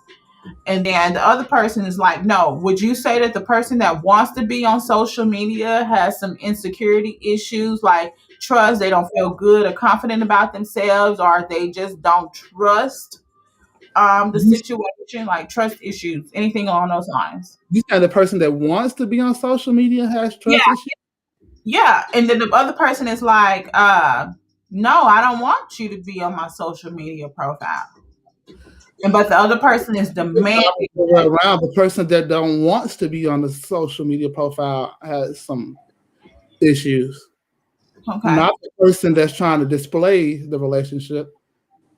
and then the other person is like, "No," would you say that the person that wants to be on social media has some insecurity issues, like trust, they don't feel good or confident about themselves, or they just don't trust the You, situation, like trust issues, anything along those lines? you said the person that wants to be on social media has Yeah, trust issues. yeah. And then the other person is like, no, I don't want you to be on my social media profile. And but the other person is demanding that. Around the person that don't wants to be on the social media profile has some issues, Okay. not the person that's trying to display the relationship.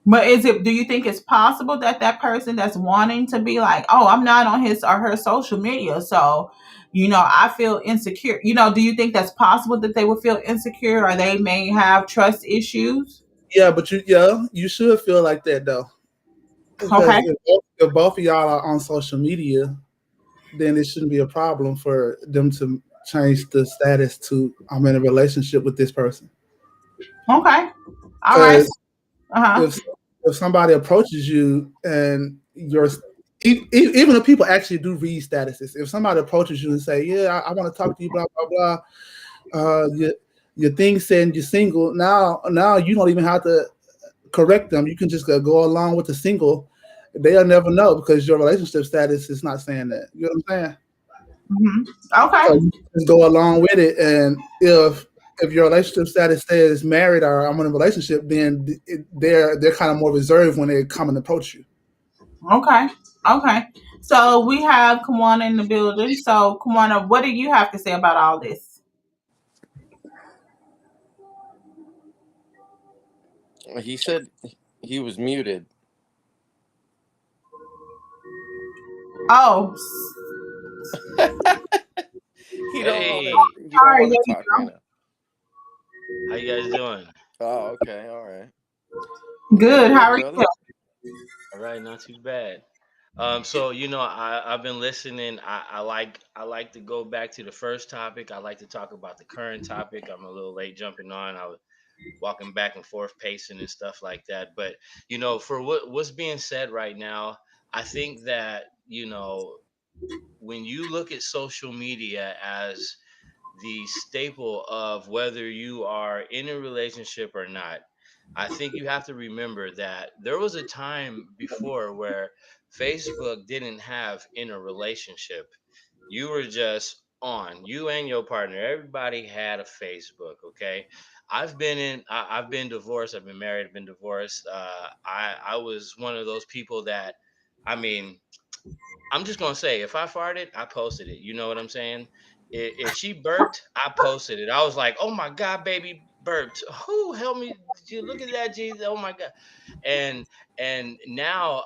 But do you think it's possible that that person that's wanting to be like, oh, I'm not on his or her social media, so, I feel insecure. Do you think that's possible that they would feel insecure or they may have trust issues? Yeah, but you should feel like that though, Okay. because if both of y'all are on social media, then it shouldn't be a problem for them to change the status to I'm in a relationship with this person. Okay. All right. Because Uh huh. if if somebody approaches you and even if people actually do read statuses, if somebody approaches you and say, "Yeah, I want to talk to you," blah blah blah, your thing saying you're single. Now you don't even have to correct them. You can just go along with the single. They'll never know because your relationship status is not saying that. You know what I'm saying? Hmm. Okay. So you just go along with it, and if your relationship status says married or I'm in a relationship, then they're kind of more reserved when they come and approach you. Okay. Okay. So we have Kawana in the building. So Kawana, what do you have to say about all this? He said he was muted. Oh, He don't want to. Hey, He don't sorry. want There to you talk right go. now. how you guys doing? Oh, okay, all right. Doing Good. How good, are brother. you? All right, not too bad. So I've been listening. I like to go back to the first topic. I like to talk about the current topic. I'm a little late jumping on. I was walking back and forth, pacing and stuff like that. But for what's being said right now, I think that when you look at social media as the staple of whether you are in a relationship or not. I think you have to remember that there was a time before where Facebook didn't have in a relationship. You were just on, you and your partner. Everybody had a Facebook, okay? I've been divorced, I've been married, I've been divorced. I was one of those people that, I mean, I'm just gonna say, if I farted, I posted it. You know what I'm saying? If she burped, I posted it. I was like, "Oh my god, baby burped! Who help me? Did you look at that, Jesus? Oh my god!" And now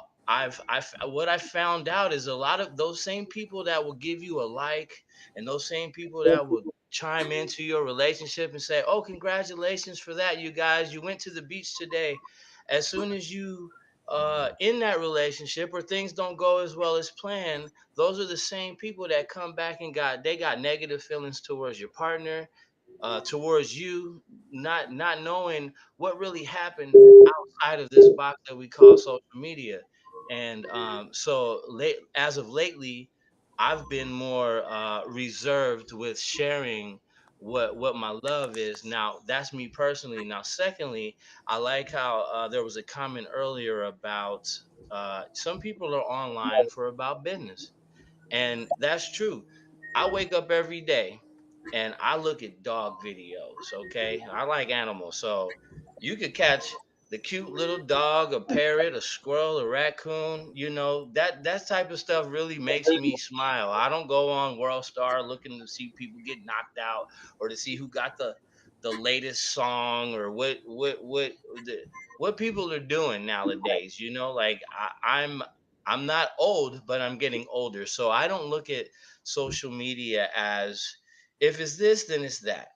what I found out is a lot of those same people that will give you a like, and those same people that will chime into your relationship and say, "Oh, congratulations for that, you guys! You went to the beach today." As soon as you in that relationship or things don't go as well as planned, those are the same people that come back and got negative feelings towards your partner, towards you, not knowing what really happened outside of this box that we call social media. And so late as of lately, I've been more reserved with sharing what my love is. Now that's me personally. Now secondly, I like how there was a comment earlier about some people are online for about business. And that's true. I wake up every day and I look at dog videos, okay? I like animals. So you could catch the cute little dog, a parrot, a squirrel, a raccoon, that type of stuff really makes me smile. I don't go on World Star looking to see people get knocked out or to see who got the latest song or what people are doing nowadays, like I'm not old, but I'm getting older. So I don't look at social media as if it's this, then it's that.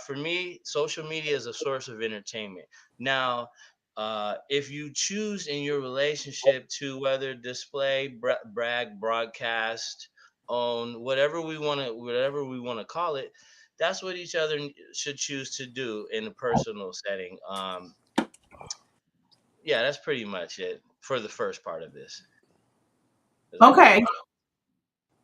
For me, social media is a source of entertainment. Now, if you choose in your relationship to whether display, brag, broadcast, own, whatever we want to call it, that's what each other should choose to do in a personal setting. Yeah, that's pretty much it for the first part of this. Okay.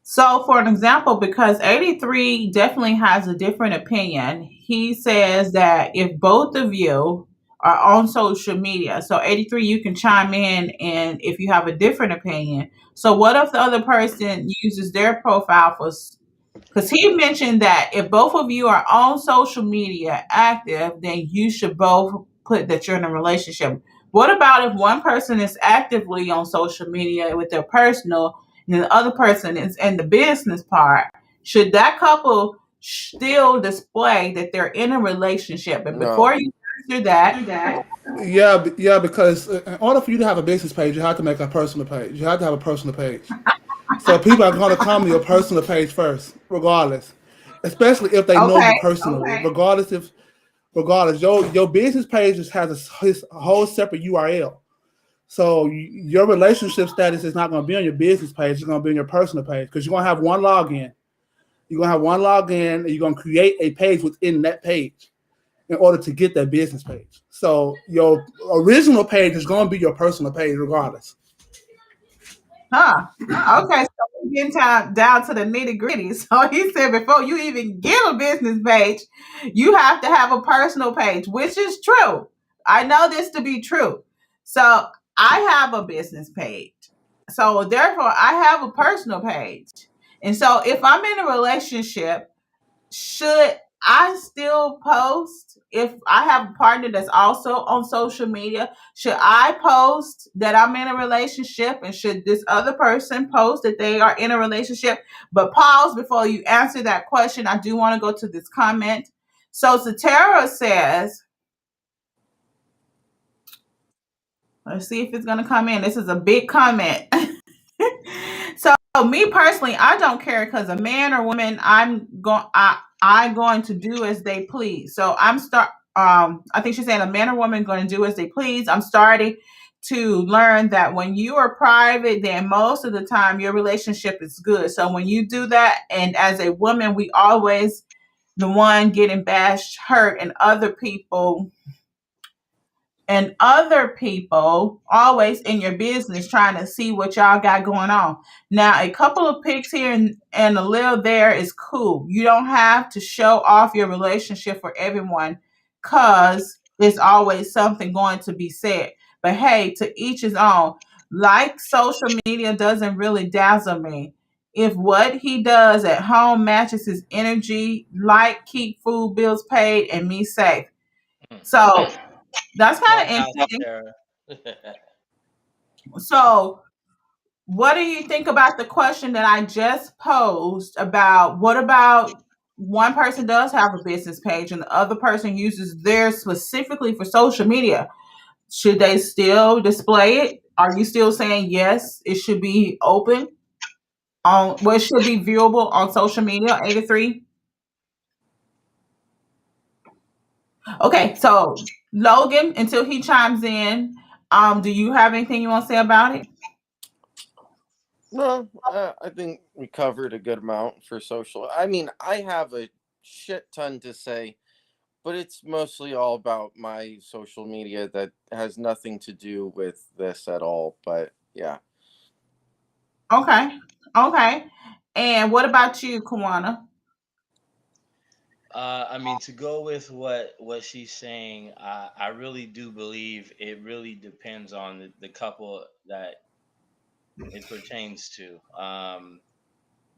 So, for an example, because 83 definitely has a different opinion, he says that if both of you are on social media, so 83, you can chime in and if you have a different opinion. So, what if the other person uses their profile for, because he mentioned that if both of you are on social media active, then you should both put that you're in a relationship. What about if one person is actively on social media with their personal and the other person is in the business part? Should that couple still display that they're in a relationship? But before No. you answer that, Yeah, yeah, because in order for you to have a business page, you have to make a personal page. You have to have a personal page. So people are going to come to your personal page first, regardless. Especially if they know okay, you personally. Regardless, your business page just has a whole separate URL. So your relationship status is not going to be on your business page. It's going to be on your personal page because you're going to have one login. You're going to have one login, and you're going to create a page within that page in order to get that business page. So your original page is going to be your personal page, regardless. huh? Okay, so we're getting down to the nitty gritty. So he said before you even get a business page, you have to have a personal page, which is true. I know this to be true. So I have a business page. So therefore, I have a personal page. And so if I'm in a relationship, should I still post if I have a partner that's also on social media? Should I post that I'm in a relationship and should this other person post that they are in a relationship? But pause before you answer that question. I do want to go to this comment. So Satara says, let's see if it's going to come in. This is a big comment. So me personally, I don't care because a man or woman, I going to do as they please. So I think she's saying a man or woman going to do as they please. I'm starting to learn that when you are private, then most of the time your relationship is good. So when you do that, and as a woman, we always the one getting bashed, hurt, and other people always in your business trying to see what y'all got going on. Now, a couple of pics here and a little there is cool. You don't have to show off your relationship for everyone because there's always something going to be said. But hey, to each his own. Like social media doesn't really dazzle me. If what he does at home matches his energy, like keep food bills paid and me safe. So that's kind Smart of house, interesting. Sarah. So, what do you think about the question that I just posed about what about one person does have a business page and the other person uses theirs specifically for social media? Should they still display it? Are you still saying yes, it should be open it should be viewable on social media, 83? Okay, so Logan, until he chimes in, do you have anything you want to say about it? No, I think we covered a good amount for social. I mean, I have a shit ton to say, but it's mostly all about my social media that has nothing to do with this at all. But yeah. Okay. Okay. And what about you, Kawana? I mean, to go with what she's saying, I really do believe it really depends on the couple that it pertains to.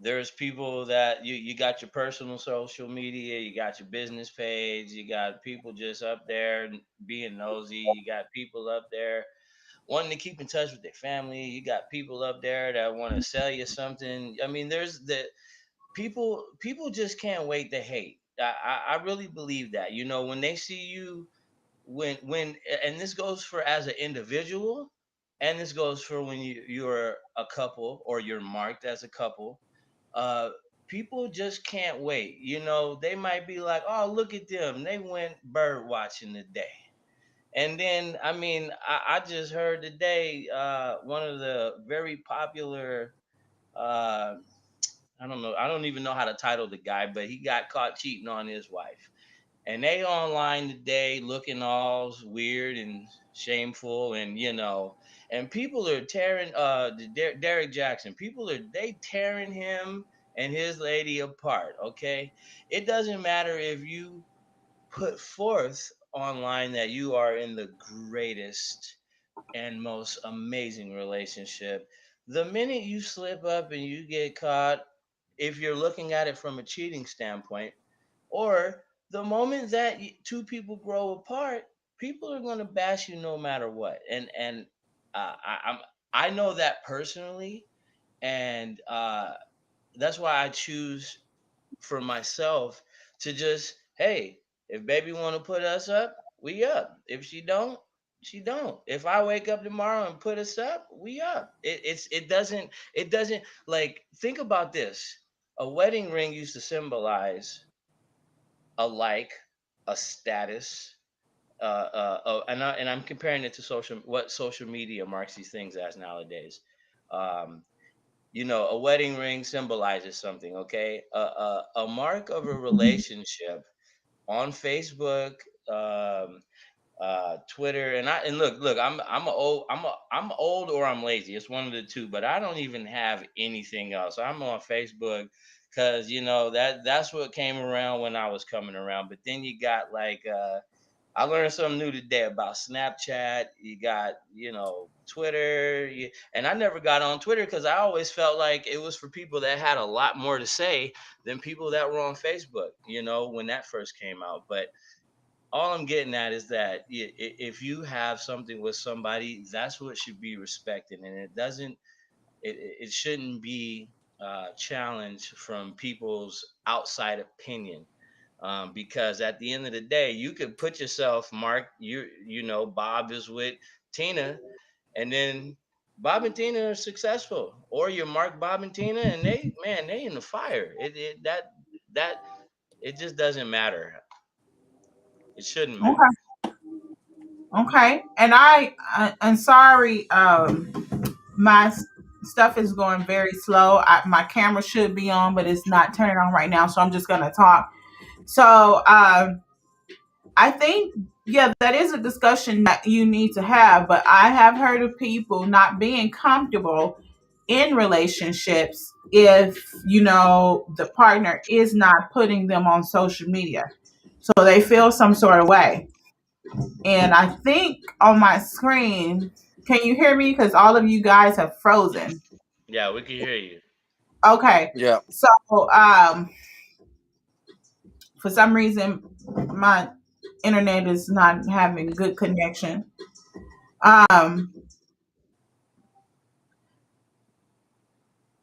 There's people that you got your personal social media, you got your business page, you got people just up there being nosy, you got people up there wanting to keep in touch with their family, you got people up there that want to sell you something. I mean, there's the people just can't wait to hate. I really believe that. You know, when they see you when and this goes for as an individual and this goes for when you're a couple or you're marked as a couple. uh People just can't wait. You know, they might be like, oh, look at them, they went bird watching today. And then I mean, I just heard today one of the very popular uh I don't know. I don't even know how to title the guy, but he got caught cheating on his wife. And they online today looking all weird and shameful, and and people are tearing Derek Jackson. People are they tearing him and his lady apart. Okay, it doesn't matter if you put forth online that you are in the greatest and most amazing relationship. The minute you slip up and you get caught, if you're looking at it from a cheating standpoint, or the moment that two people grow apart, people are going to bash you no matter what. And I know that personally, and that's why I choose for myself to just, hey, if baby want to put us up, we up. If she don't, she don't. If I wake up tomorrow and put us up, we up. It doesn't like, think about this. A wedding ring used to symbolize a like, a status, and I'm comparing it to what social media marks these things as nowadays. Um, a wedding ring symbolizes something. Okay, a mark of a relationship on Facebook, Twitter, and look. I'm old or I'm lazy. It's one of the two. But I don't even have anything else. I'm on Facebook because that's what came around when I was coming around. But then you got like I learned something new today about Snapchat. You got, Twitter. And I never got on Twitter because I always felt like it was for people that had a lot more to say than people that were on Facebook, when that first came out. But all I'm getting at is that if you have something with somebody, that's what should be respected. And it shouldn't be challenged from people's outside opinion, because at the end of the day, you could put yourself, Mark. Bob is with Tina, and then Bob and Tina are successful, or you're Mark, Bob, and Tina, and they in the fire. That it just doesn't matter. It shouldn't matter. Okay. And I'm sorry. My stuff is going very slow. My camera should be on, but it's not turning on right now. So I'm just gonna talk. So I think, yeah, that is a discussion that you need to have. But I have heard of people not being comfortable in relationships if the partner is not putting them on social media, so they feel some sort of way. And I think on my screen, can you hear me? Because all of you guys have frozen. Yeah, we can hear you. Okay. Yeah. So for some reason, my internet is not having good connection. Um,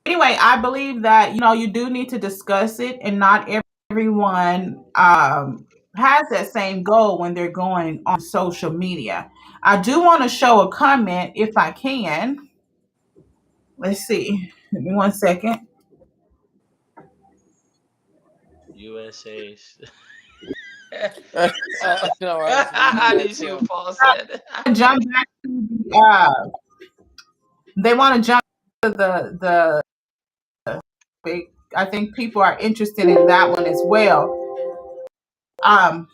anyway, I believe that you do need to discuss it, and not everyone has that same goal when they're going on social media. I do want to show a comment if I can. Let's see. Give me one second. USA. No, I was reading Did it you see too. what Paul said? Jump back to they want to jump to the I think people are interested in that one as well. Um,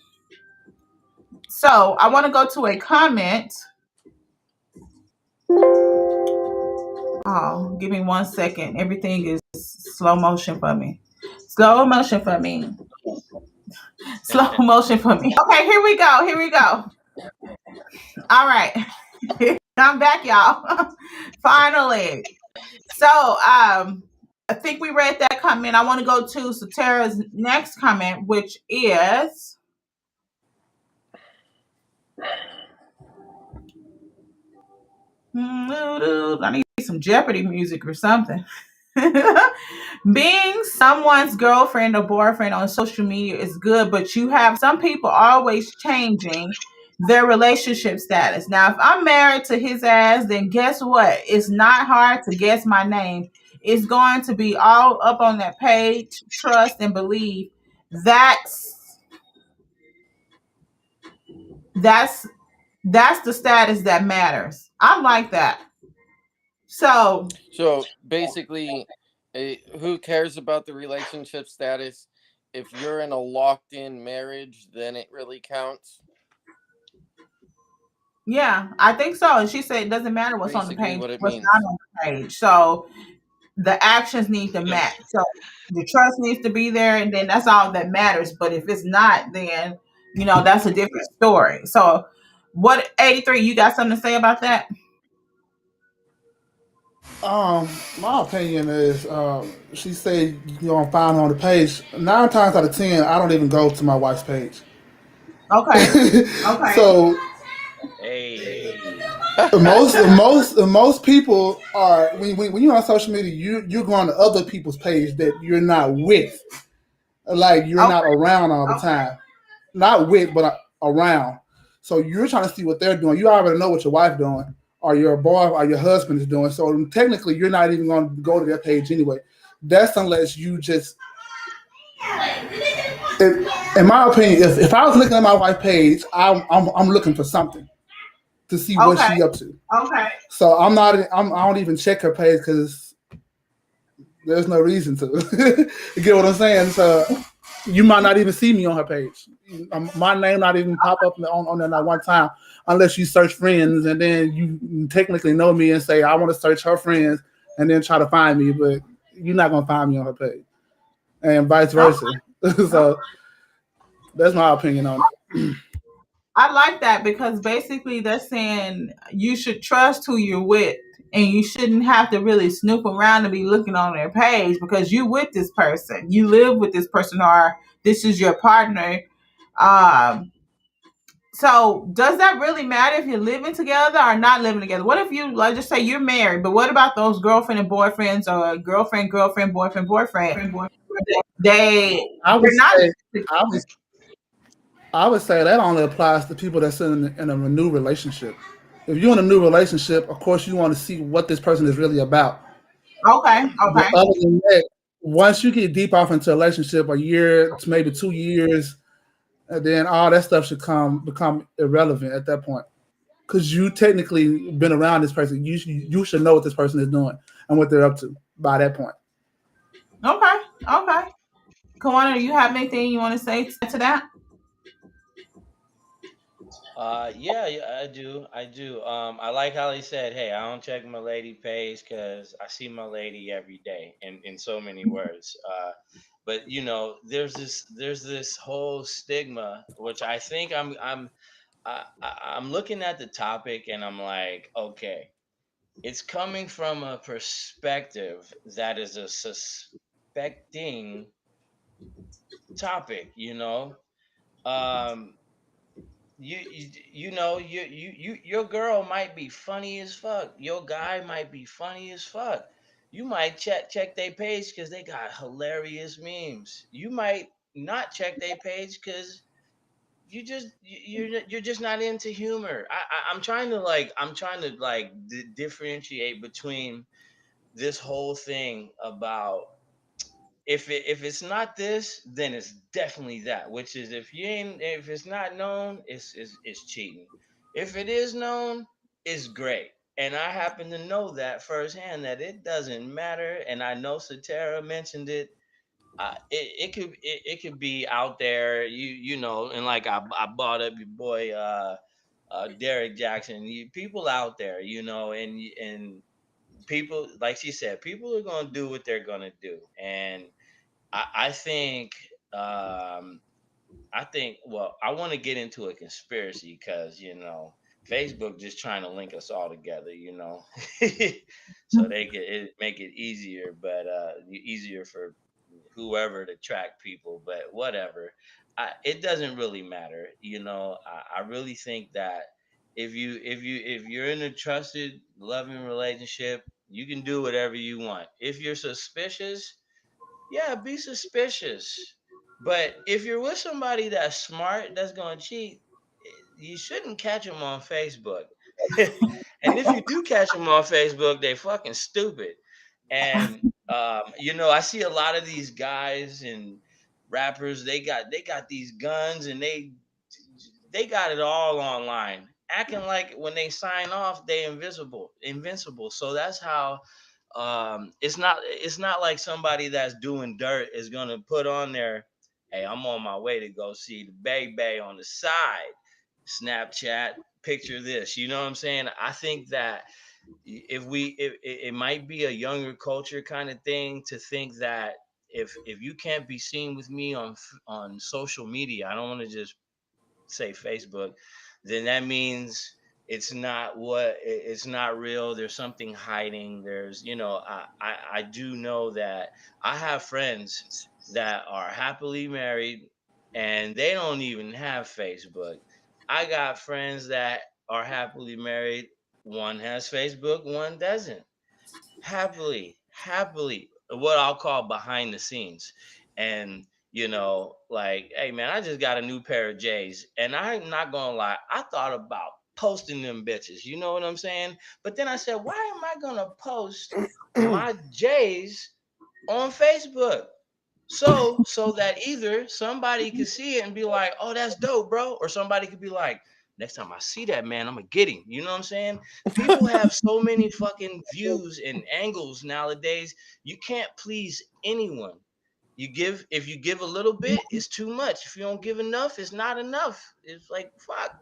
so I want to go to a comment. Oh, give me one second. Everything is slow motion for me. Slow motion for me. Slow motion for me. Okay, here we go. Here we go. All right. I'm back, y'all. Finally. So I think we read that comment. I want to go to Satara's next comment, which is I need some Jeopardy music or something. Being someone's girlfriend or boyfriend on social media is good, but you have some people always changing their relationship status. Now, if I'm married to his ass, then guess what? It's not hard to guess my name. It's going to be all up on that page. Trust and believe. That's that's the status that matters. I'm like that. So So basically, Who cares about the relationship status? If you're in a locked-in marriage, then it really counts. Yeah, I think so. And she said it doesn't matter what's on the Basically, page, what it what's not means. on the page. So the actions need to match. So the trust needs to be there, and then that's all that matters. But if it's not, then that's a different story. So, what 83? You got something to say about that? My opinion is, she said you don't find her on the page. 9 times out of 10, I don't even go to my wife's page. Okay. So Hey. most people are when you're on social media, you're going to other people's page that you're not with, like you're not Okay. around all the time, not with but around. So you're trying to see what they're doing. You already know what your wife doing, or your boy, or your husband is doing. So technically, you're not even going to go to their page anyway. That's unless you just, in my opinion, if I was looking at my wife's page, I'm looking for something to see what Okay. she up to. So I'm not. I don't even check her page because there's no reason to. You get what I'm saying? So you might not even see me on her page. My name not even pop up on there not one time unless you search friends, and then you technically know me and say I want to search her friends and then try to find me, but you're not gonna find me on her page, and vice Okay. versa. So that's my opinion on it. I like that because basically they're saying you should trust who you're with, and you shouldn't have to really snoop around and be looking on their page because you with this person, you live with this person, or this is your partner. Um, so does that really matter if you're living together or not living together? What if you, like, just say you're married, but what about those girlfriend and boyfriends, or girlfriend, boyfriend? They I would they're not say living I would I would say that only applies to people that's in a new relationship. If you're in a new relationship, of course you want to see what this person is really about. together. Okay, But okay, other than that, once you get deep off into a relationship, a year to maybe 2 years, and then all that stuff should become irrelevant at that point. Because you technically been around this person, you should know what this person is doing and what they're up to by that point. okay, okay. Kawana, do you have anything you want to say to that? Yeah, yeah, I do. I like how he said, "Hey, I don't check my lady page because I see my lady every day." In so many words. But there's this whole stigma, which I think I'm looking at the topic and I'm like, okay, it's coming from a perspective that is a suspecting topic. Um, your girl might be funny as fuck. Your guy might be funny as fuck. You might check their page because they got hilarious memes. You might not check their page because you're just not into humor. I'm trying to differentiate between this whole thing about, if it's not this, then it's definitely that. Which is, if it's not known, it's cheating. If it is known, it's great. And I happen to know that firsthand, that it doesn't matter. And I know Satara mentioned it. It could be out there, and like I brought up your boy Derek Jackson. People out there, and people, like she said, people are gonna do what they're gonna do. And I think, well, I want to get into a conspiracy because Facebook just trying to link us all together, so they could make it easier, but easier for whoever to track people. But whatever, it doesn't really matter. I really think that if you're in a trusted, loving relationship, you can do whatever you want. If you're suspicious, yeah, be suspicious. But if you're with somebody that's smart, that's going to cheat, you shouldn't catch them on Facebook. And if you do catch them on Facebook, they fucking stupid. And I see a lot of these guys and rappers. They got these guns, and they got it all online, acting like when they sign off, they invincible. So that's how it's not like somebody that's doing dirt is gonna put on there, hey, I'm on my way to go see the Bay Bay on the side. Snapchat picture this. You know what I'm saying? I think that if it might be a younger culture kind of thing to think that if you can't be seen with me on social media, I don't want to just say Facebook, then that means it's not real. There's something hiding. There's, I do know that I have friends that are happily married and they don't even have Facebook. I got friends that are happily married. One has Facebook, one doesn't. Happily, what I'll call behind the scenes. And, like, hey, man, I just got a new pair of J's. And I'm not going to lie, I thought about posting them bitches. You know what I'm saying? But then I said, why am I going to post my J's on Facebook? So that either somebody could see it and be like, oh, that's dope, bro. Or somebody could be like, next time I see that man, I'm gonna get him. You know what I'm saying? People have so many fucking views and angles nowadays. You can't please anyone. If you give a little bit, it's too much. If you don't give enough, it's not enough. It's like fuck.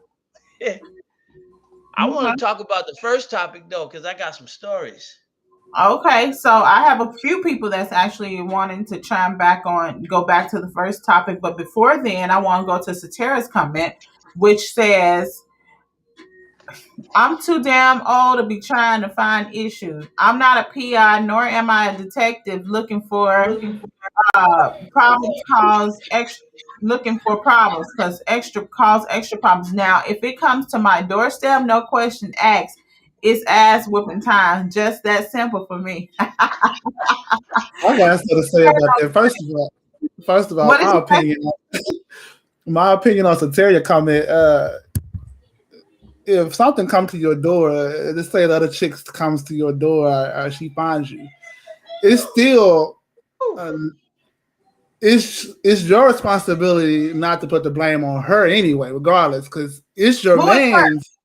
I want Okay. to talk about the first topic though, because I got some stories. Okay, so I have a few people that's actually wanting to go back to the first topic. But before then, I want to go to Satira's comment, which says, I'm too damn old to be trying to find issues. I'm not a PI, nor am I a detective problems cause extra, looking for problems because extra problems. Now, if it comes to my doorstep, no question asked. It's ass whooping time. Just that simple for me. I got something to say about that. First of all, What is it? my opinion on Soteria comment. If something comes to your door, let's say the other chick comes to your door, she finds you, it's still it's your responsibility not to put the blame on her anyway, regardless, because it's your Who is her? man's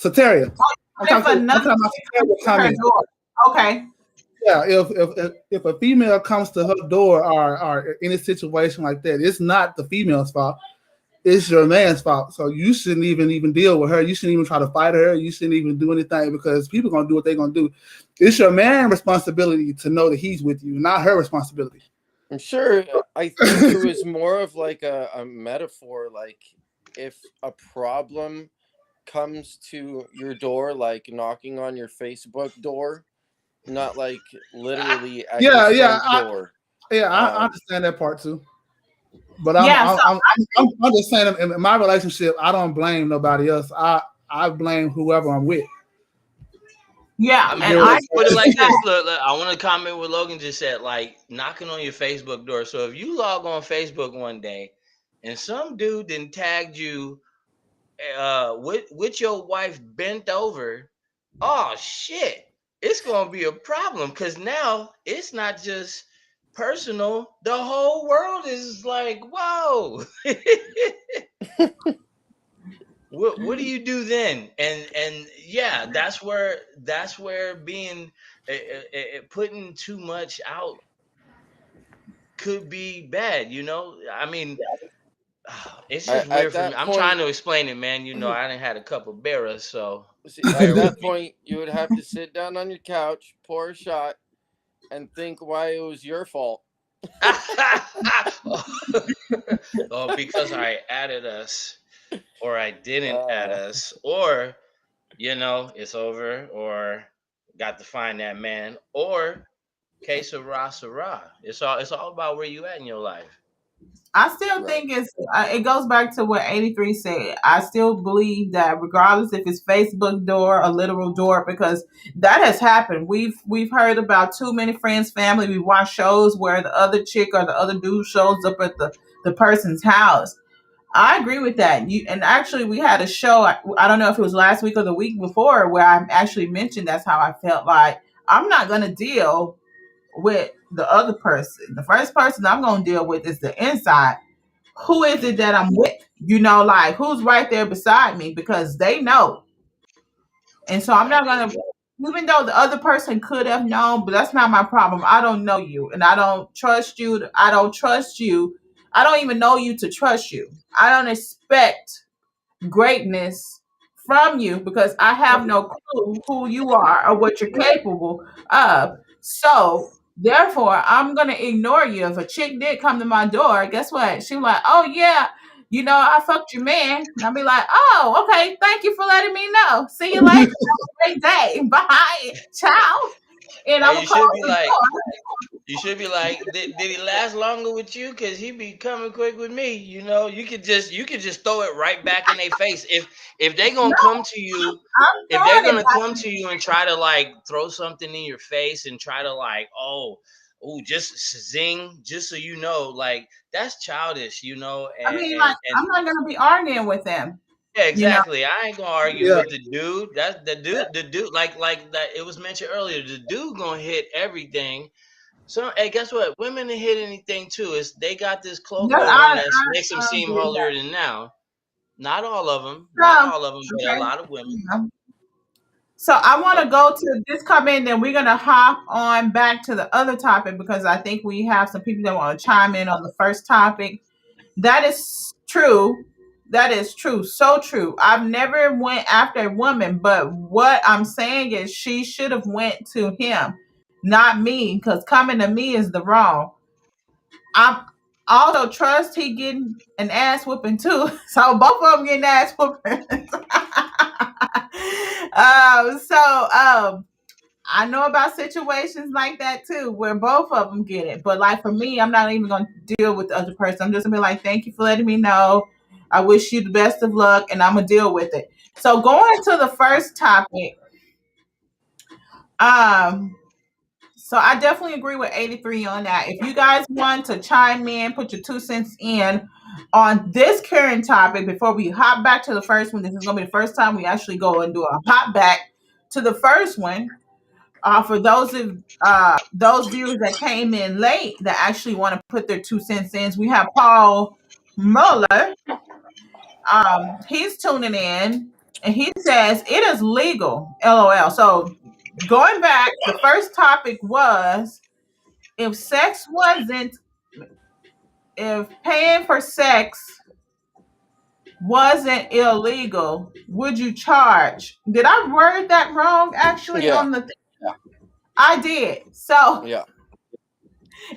Soteria. I'm If talking another about Soteria to her comment. door. Okay. Yeah, if a female comes to her door or in a situation like that, it's not the female's fault. It's your man's fault. So you shouldn't even deal with her. You shouldn't even try to fight her. You shouldn't even do anything because people gonna do what they're gonna do. It's your man's responsibility to know that he's with you, not her responsibility. I'm sure. I think it was more of like a metaphor. Like if a problem comes to your door, like knocking on your Facebook door, not like literally at Yeah, your yeah, front door. I understand that part too. But Yeah. So I'm just saying, in my relationship, I don't blame nobody else. I blame whoever I'm with. yeah, I and mean, I let's put it like this. Look, I want to comment what Logan just said, like knocking on your Facebook door. So if you log on Facebook one day and some dude then tagged you with your wife bent over, oh shit, it's gonna be a problem because now it's not just personal. The whole world is like, whoa. What do you do then? And yeah, that's where being putting too much out could be bad. I mean, it's just At weird for me. that I'm trying point, to explain it, man. I didn't had a couple beers, so see, at bear with that me. point, you would have to sit down on your couch, pour a shot, and think why it was your fault. Oh, because I added us, or I didn't add Uh, us, or it's over, or got to find that man, or que sera, sera. It's all about where you at in your life. I still right. think it goes back to what 83 said. I still believe that regardless if it's Facebook door or literal door, because that has happened. We've heard about too many friends, family. We watch shows where the other chick or the other dude shows up at the person's house. I agree with that. And actually we had a show. I don't know if it was last week or the week before where I actually mentioned that's how I felt like I'm not gonna deal with the other person. The first person I'm gonna deal with is the inside. Who is it that I'm with? Like who's right there beside me because they know. And so I'm not gonna. even though the other person could have known, but that's not my problem. I don't know you, and I don't trust you. I don't trust you. I don't even know you to trust you. I don't expect greatness from you because I have no clue who you are or what you're capable of. So therefore, I'm gonna ignore you. If a chick did come to my door, guess what? She was like, "Oh yeah, you know, I fucked your man." And I'll be like, "Oh, okay, thank you for letting me know. See you later. Have a great day. Bye, ciao." And I'm Hey, gonna close the door. you should be like, did he last longer with you? Cause he be coming quick with me. You know, you could just throw it right back in their face. If they gonna No, come to you, I'm if they're throwing it gonna back. come to you and try to like throw something in your face and try to like, just zing, just so you know, like that's childish, you know, I mean, like, and I'm not gonna be arguing with them. yeah, You know, exactly. I ain't gonna argue Yeah, with the dude. That's the dude, like that. It was mentioned earlier. The dude gonna hit everything. So, hey, guess what? Women that hit anything too is they got this cloak no, over them that makes them I seem agree with holier that. than now. Not all of them, not So, all of them, but a okay. lot of women. Yeah. So I want Uh, to go to this comment, then we're gonna hop on back to the other topic because I think we have some people that want to chime in on the first topic. That is true. That is true. So true. I've never went after a woman, but what I'm saying is she should have went to him, not me, because coming to me is the wrong. I'm also trust he getting an ass whooping too. So both of them getting ass whooping. So I know about situations like that too, where both of them get it. But like for me, I'm not even gonna deal with the other person. I'm just gonna be like, "Thank you for letting me know. I wish you the best of luck," and I'm gonna deal with it. So going to the first topic, um, so I definitely agree with 83 on that. If you guys want to chime in, put your 2 cents in on this current topic before we hop back to the first one. This is gonna be the first time we actually go and do a hop back to the first one. For those viewers that came in late that actually want to put their 2 cents in, we have Paul Muller. He's tuning in and he says it is legal. LOL. So going back, the first topic was if sex wasn't if paying for sex wasn't illegal, would you charge? Did I word that wrong actually Yeah, on the I did. So yeah.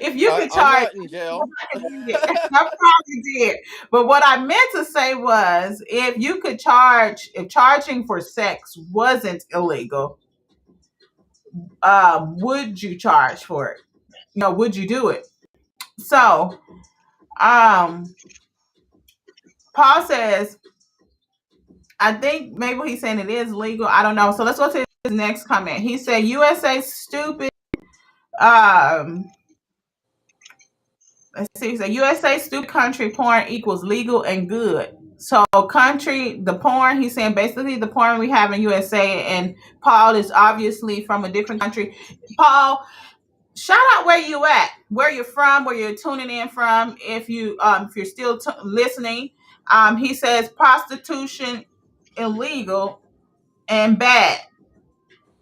if you could I'm charge, not in jail. I could read it. I probably did. But what I meant to say was if you could charge, if charging for sex wasn't illegal, would you charge for it? You know, would you do it? So, um, Paul says, I think maybe he's saying it is legal. I don't know. So let's go to his next comment. He said, USA stupid. Um, let's see. He said, USA stupid country porn equals legal and good. So country, the porn, he's saying basically the porn we have in USA, and Paul is obviously from a different country. Paul, shout out where you at, where you're from, where you're tuning in from. If you're still listening, he says prostitution illegal and bad.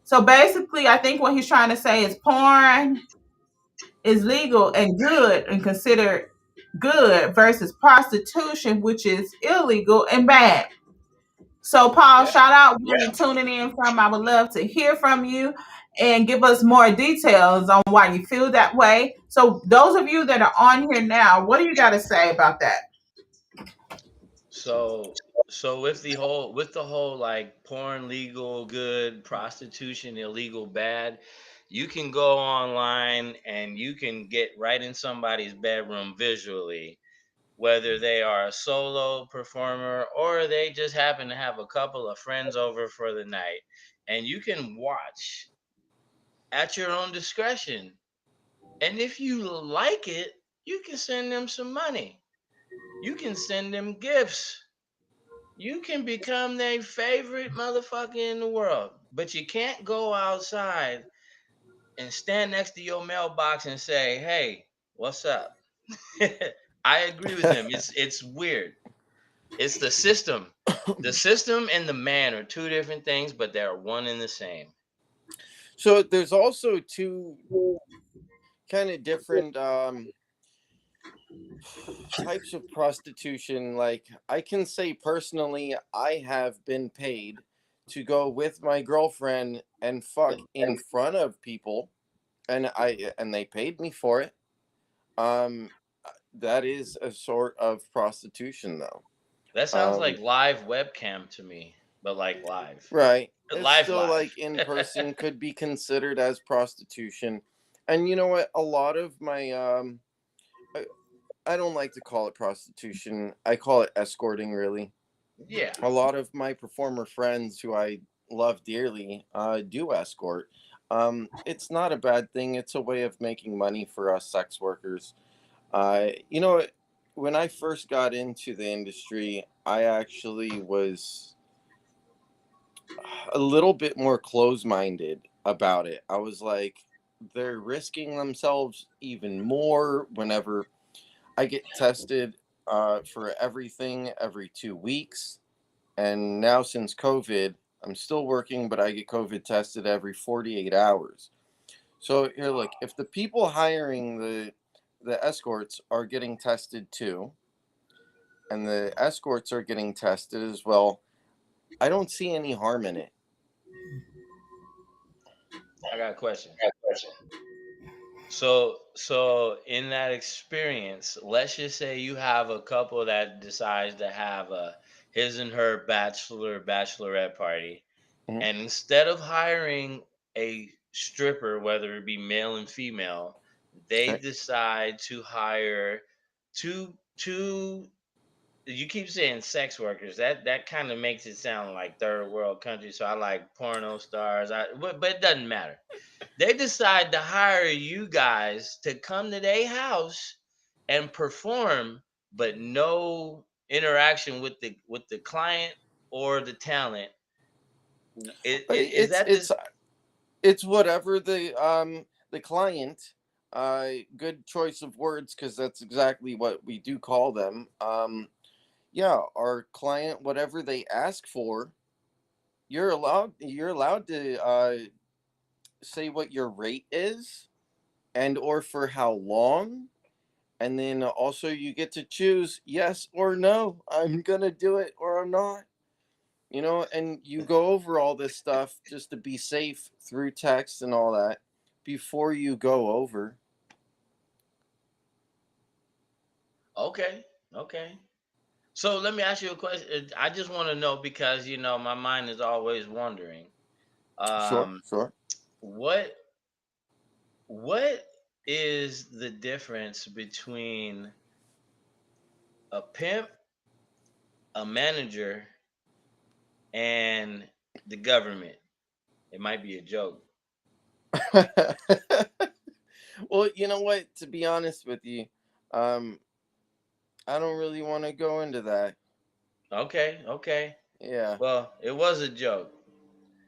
So basically, I think what he's trying to say is porn is legal and good and considered good versus prostitution, which is illegal and bad. So, Paul, Yeah. shout out where you're tuning in from. I would love to hear from you and give us more details on why you feel that way. So, those of you that are on here now, what do you got to say about that? so with the whole like porn legal good, prostitution illegal bad, you can go online and you can get right in somebody's bedroom visually, whether they are a solo performer or they just happen to have a couple of friends over for the night, and you can watch at your own discretion. And if you like it, you can send them some money. You can send them gifts. You can become their favorite motherfucker in the world. But you can't go outside and stand next to your mailbox and say, "Hey, what's up?" I agree with him. It's weird. It's the system. The system and the man are two different things, but they're one and the same. So there's also two kind of different types of prostitution. Like, I can say personally, I have been paid to go with my girlfriend and fuck in front of people, and they paid me for it. Um, that is a sort of prostitution, though. That sounds Um, like live webcam to me, but like live, right. It's live, still live. like in person could be considered as prostitution. And you know what? A lot of my I, I don't like to call it prostitution. I call it escorting, really. Yeah. A lot of my performer friends who I love dearly do escort. It's not a bad thing. It's a way of making money for us sex workers. You know, when I first got into the industry, I actually was a little bit more close-minded about it. I was like, they're risking themselves even more whenever I get tested for everything every 2 weeks. And now since COVID, I'm still working, but I get COVID tested every 48 hours. So here, look, if the people hiring the escorts are getting tested too, and the escorts are getting tested as well, I don't see any harm in it. I got a question. So in that experience, let's just say you have a couple that decides to have a his and her bachelorette party, Mhm. and instead of hiring a stripper, whether it be male and female, they Okay. decide to hire two. You keep saying sex workers. That kind of makes it sound like third world country. So I like porno stars. But it doesn't matter. They decide to hire you guys to come to their house and perform, but no interaction with the client or the talent. Is It's that this? it's it's whatever the client. Good choice of words, because that's exactly what we do call them. Yeah, our client, whatever they ask for, you're allowed to say what your rate is, and or for how long, and then also you get to choose yes or no. I'm gonna do it or I'm not. And you go over all this stuff just to be safe through text and all that before you go over. Okay, okay. So let me ask you a question. I just want to know because my mind is always wondering. Sure, Um, sure. what what is the difference between a pimp, a manager, and the government? It might be a joke. Well, you know what? To be honest with you, um, I don't really want to go into that. Okay, okay. Yeah. Well, it was a joke.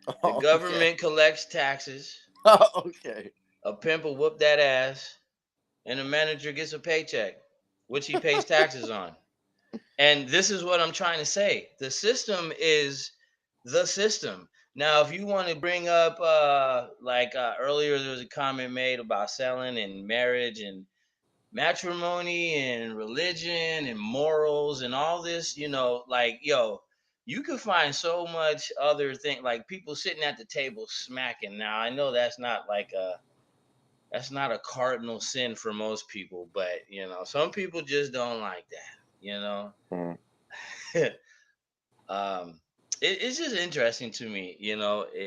The Okay. government collects taxes, Okay. a pimp will whoop that ass, and a manager gets a paycheck, which he pays taxes on. And this is what I'm trying to say. The system is the system. Now, if you want to bring up, like earlier, there was a comment made about selling and marriage and matrimony and religion and morals and all this, like, yo, you could find so much other thing, like people sitting at the table smacking. Now, I know that's not a cardinal sin for most people, but some people just don't like that. Hmm. um, it's just interesting to me,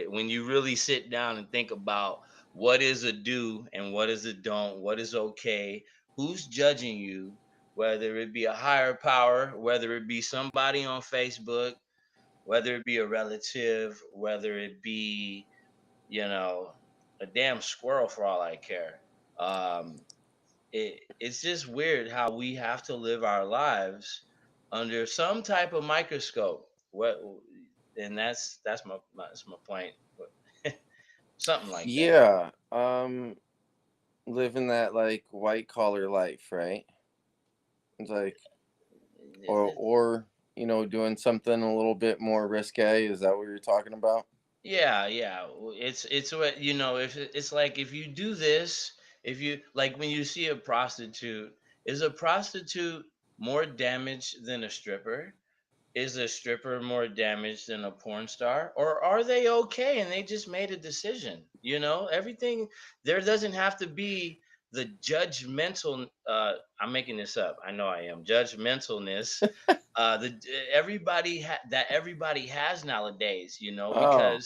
when you really sit down and think about what is a do and what is a don't, what is okay, who's judging you, whether it be a higher power, whether it be somebody on Facebook, whether it be a relative, whether it be, you know, a damn squirrel for all I care. Um, it's just weird how we have to live our lives under some type of microscope. What and that's my point. Something like that. Yeah. Living that like white collar life, right? It's like, It- or it- or doing something a little bit more risque. Is that what you're talking about? Yeah. It's what you know. If it's like if you do this, if you like when you see a prostitute, is a prostitute more damaged than a stripper? Is a stripper more damaged than a porn star, or are they okay and they just made a decision? You know, everything there doesn't have to be the judgmental. I'm making this up. I know I am judgmentalness. The that everybody has nowadays. You know, Oh,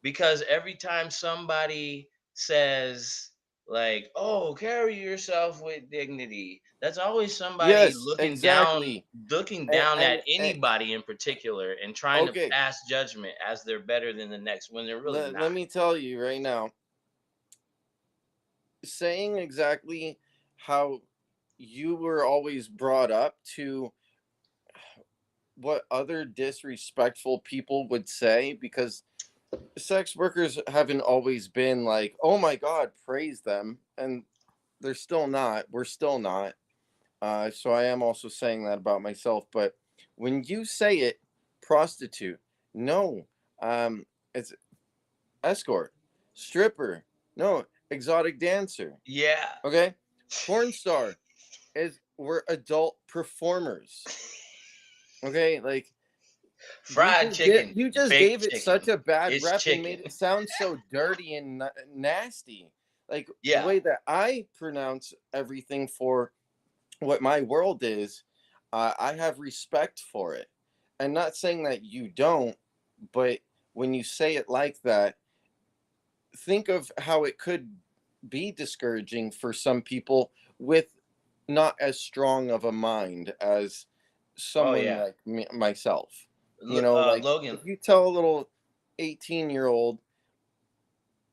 because every time somebody says like, "Oh, carry yourself with dignity," that's always somebody yes, exactly. looking And, down and, at and anybody in particular and trying to okay, pass judgment as they're better than the next when they're really let not. me tell you right now, saying exactly how you were always brought up to what other disrespectful people would say, because sex workers haven't always been like, oh my God, praise them. And they're still not. We're still not. So I am also saying that about myself. But when you say it, prostitute, no, it's escort, stripper, no, exotic dancer. Yeah. Okay, porn star is we're adult performers. Okay, like Fried chicken, you just baked gave it such chicken. a bad It's rep and chicken. made it sound so dirty and nasty. Like the Yeah. way that I pronounce everything for what my world is, I have respect for it. I'm not saying that you don't, but when you say it like that, think of how it could be discouraging for some people with not as strong of a mind as Oh someone yeah. like me, myself. You know, like Logan. if you tell a little 18-year-old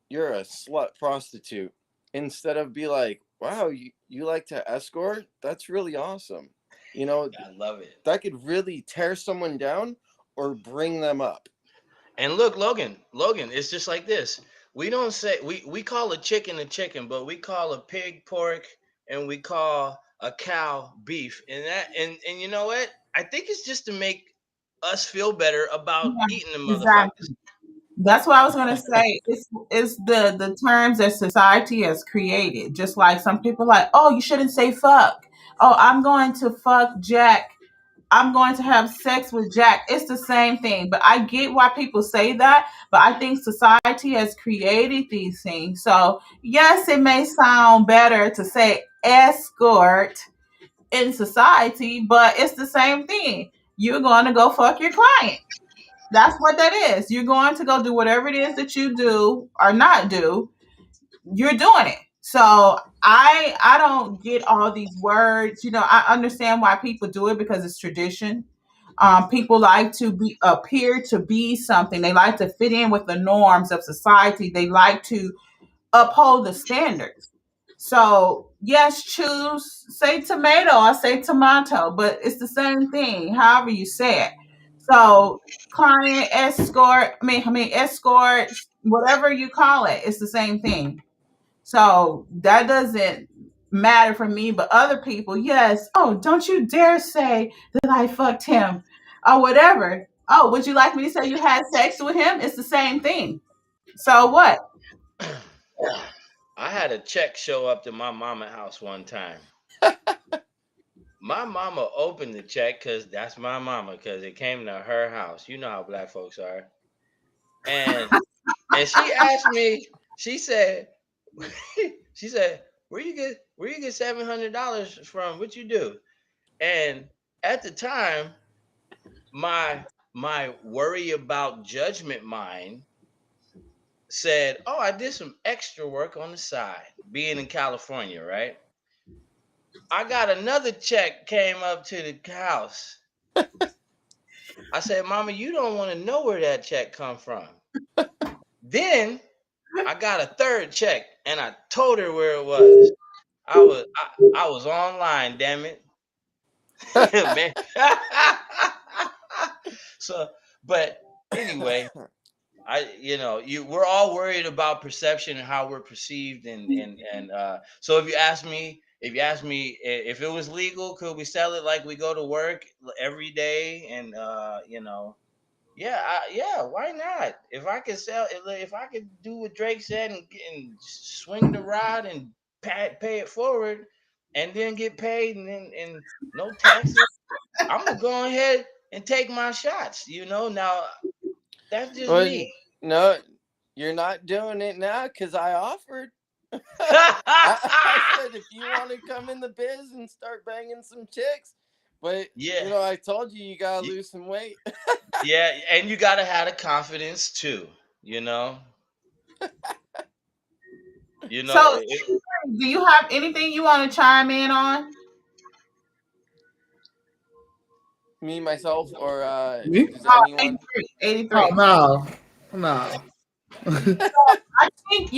you're a slut prostitute, instead of be like, wow, you like to escort? That's really awesome. You know, I love it. that could really tear someone down or bring them up. And look, Logan, it's just like this. We don't say we call a chicken, but we call a pig pork and we call a cow beef. And and you know what? I think it's just to make us feel better about Yeah, eating the motherfuckers. exactly. That's what I was gonna say. It's the terms that society has created. Just like some people like, oh, you shouldn't say fuck. Oh, I'm going to fuck Jack. I'm going to have sex with Jack. It's the same thing. But I get why people say that. But I think society has created these things. So yes, it may sound better to say escort in society, but it's the same thing. You're going to go fuck your client. That's what that is. You're going to go do whatever it is that you do or not do. You're doing it. So I don't get all these words. You know, I understand why people do it because it's tradition. People like to be appear to be something. They like to fit in with the norms of society. They like to uphold the standards. So yes, choose say tomato or say tomato, but it's the same thing, however you say it. So client, escort, I mean escort, whatever you call it, it's the same thing. So that doesn't matter for me, but other people, yes. Oh, don't you dare say that I fucked him or whatever. Oh, would you like me to say you had sex with him? It's the same thing. So what? I had a check show up to my mama house one time. My mama opened the check because that's my mama because it came to her house. You know how black folks are. And she asked me, she said, she said, where you get $700 from? What you do? And at the time, my worry about judgment mind said, "Oh, I did some extra work on the side, being in California, right? I got another check came up to the house. I said, Mama, you don't want to know where that check come from. Then I got a third check and I told her where it was. I was online, damn it. Man. So but anyway, I you know, you we're all worried about perception and how we're perceived and so if you ask me if it was legal, could we sell it like we go to work every day and you know Yeah, why not? If I could sell, if I could do what Drake said and swing the rod and pay it forward, and then get paid and no taxes, I'm gonna go ahead and take my shots. Now that's just Well, me. no, you're not doing it now because I offered. I said if you want to come in the biz and start banging some chicks, but Yeah, I told you gotta y- lose some weight. yeah, and you gotta have the confidence too. You know, you know. So, do you have anything you want to chime in on? Me, myself, or Me? does Oh, anyone? 83. Oh 83. no, no. I think,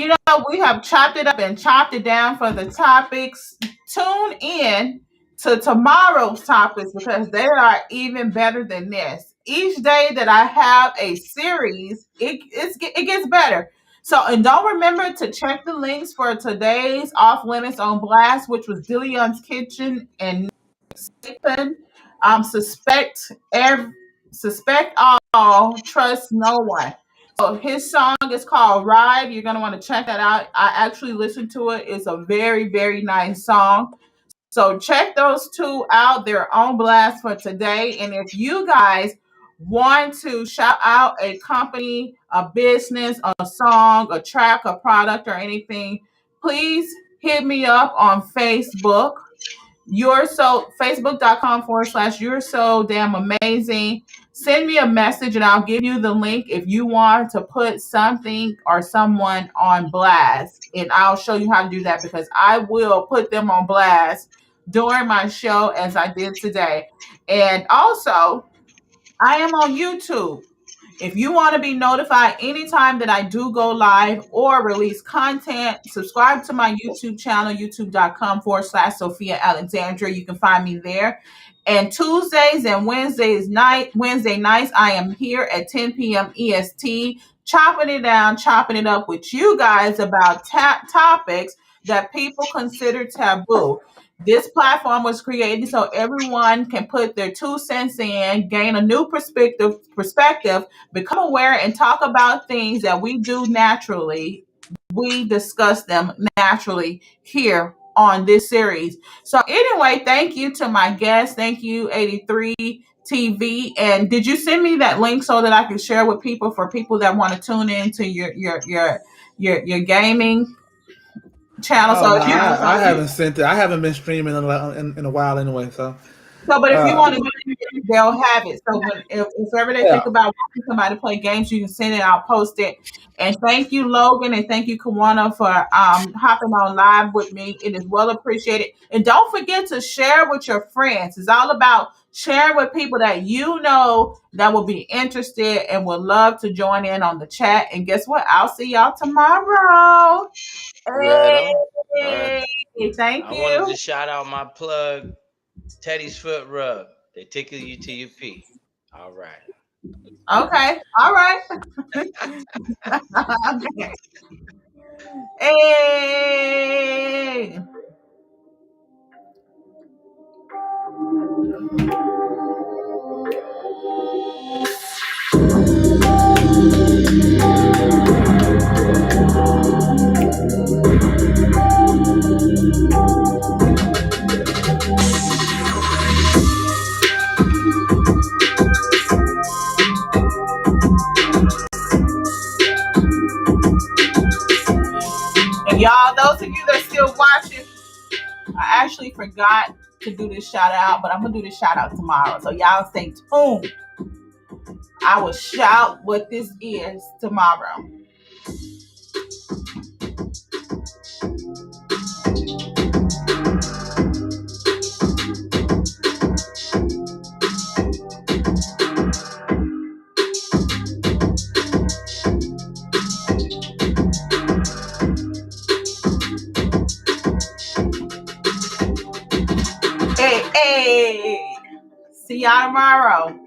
we have chopped it up and chopped it down for the topics. Tune in to tomorrow's topics because they are even better than this. Each day that I have a series, it gets better. So, and don't remember to check the links for today's Off Limits on Blast, which was Dillion's Kitchen and Satan. Suspect suspect all, trust no one. So his song is called Ride. You're gonna want to check that out. I actually listened to it. It's a very, very nice song. So check those two out. They're on blast for today. And if you guys want to shout out a company, a business, a song, a track, a product, or anything, please hit me up on Facebook. You're so Facebook.com/, you're so damn amazing. Send me a message and I'll give you the link if you want to put something or someone on blast. And I'll show you how to do that because I will put them on blast during my show as I did today. And also, I am on YouTube. If you want to be notified anytime that I do go live or release content, subscribe to my YouTube channel, youtube.com/Sophia Alexandra. You can find me there. And Tuesdays and Wednesday nights, I am here at 10 p.m. EST, chopping it down, chopping it up with you guys about topics that people consider taboo. This platform was created so everyone can put their 2 cents in, gain a new perspective, become aware, and talk about things that we do naturally. We discuss them naturally here on this series. So anyway, thank you to my guest. Thank you, 83 TV. And did you send me that link so that I can share with people for people that want to tune in to your gaming channel? Oh So no, if you I haven't sent it. I haven't been streaming in a while anyway. So but if you uh, want to get it, they'll have it. So if ever they yeah. think about watching somebody play games, you can send it. I'll post it. And thank you, Logan, and thank you, Kawana, for hopping on live with me. It is well appreciated. And don't forget to share with your friends. It's all about sharing with people that you know that will be interested and would love to join in on the chat. And guess what? I'll see y'all tomorrow. Right on. All right. Hey, thank I wanted you. to shout out my plug, Teddy's Foot Rub. They tickle you till you pee. All right. Okay. All right. Okay. Hey. And y'all, those of you that are still watching, I actually forgot to do this shout out, but I'm gonna do this shout out tomorrow. So y'all stay tuned. I will shout what this is tomorrow. Hey, hey. See y'all tomorrow.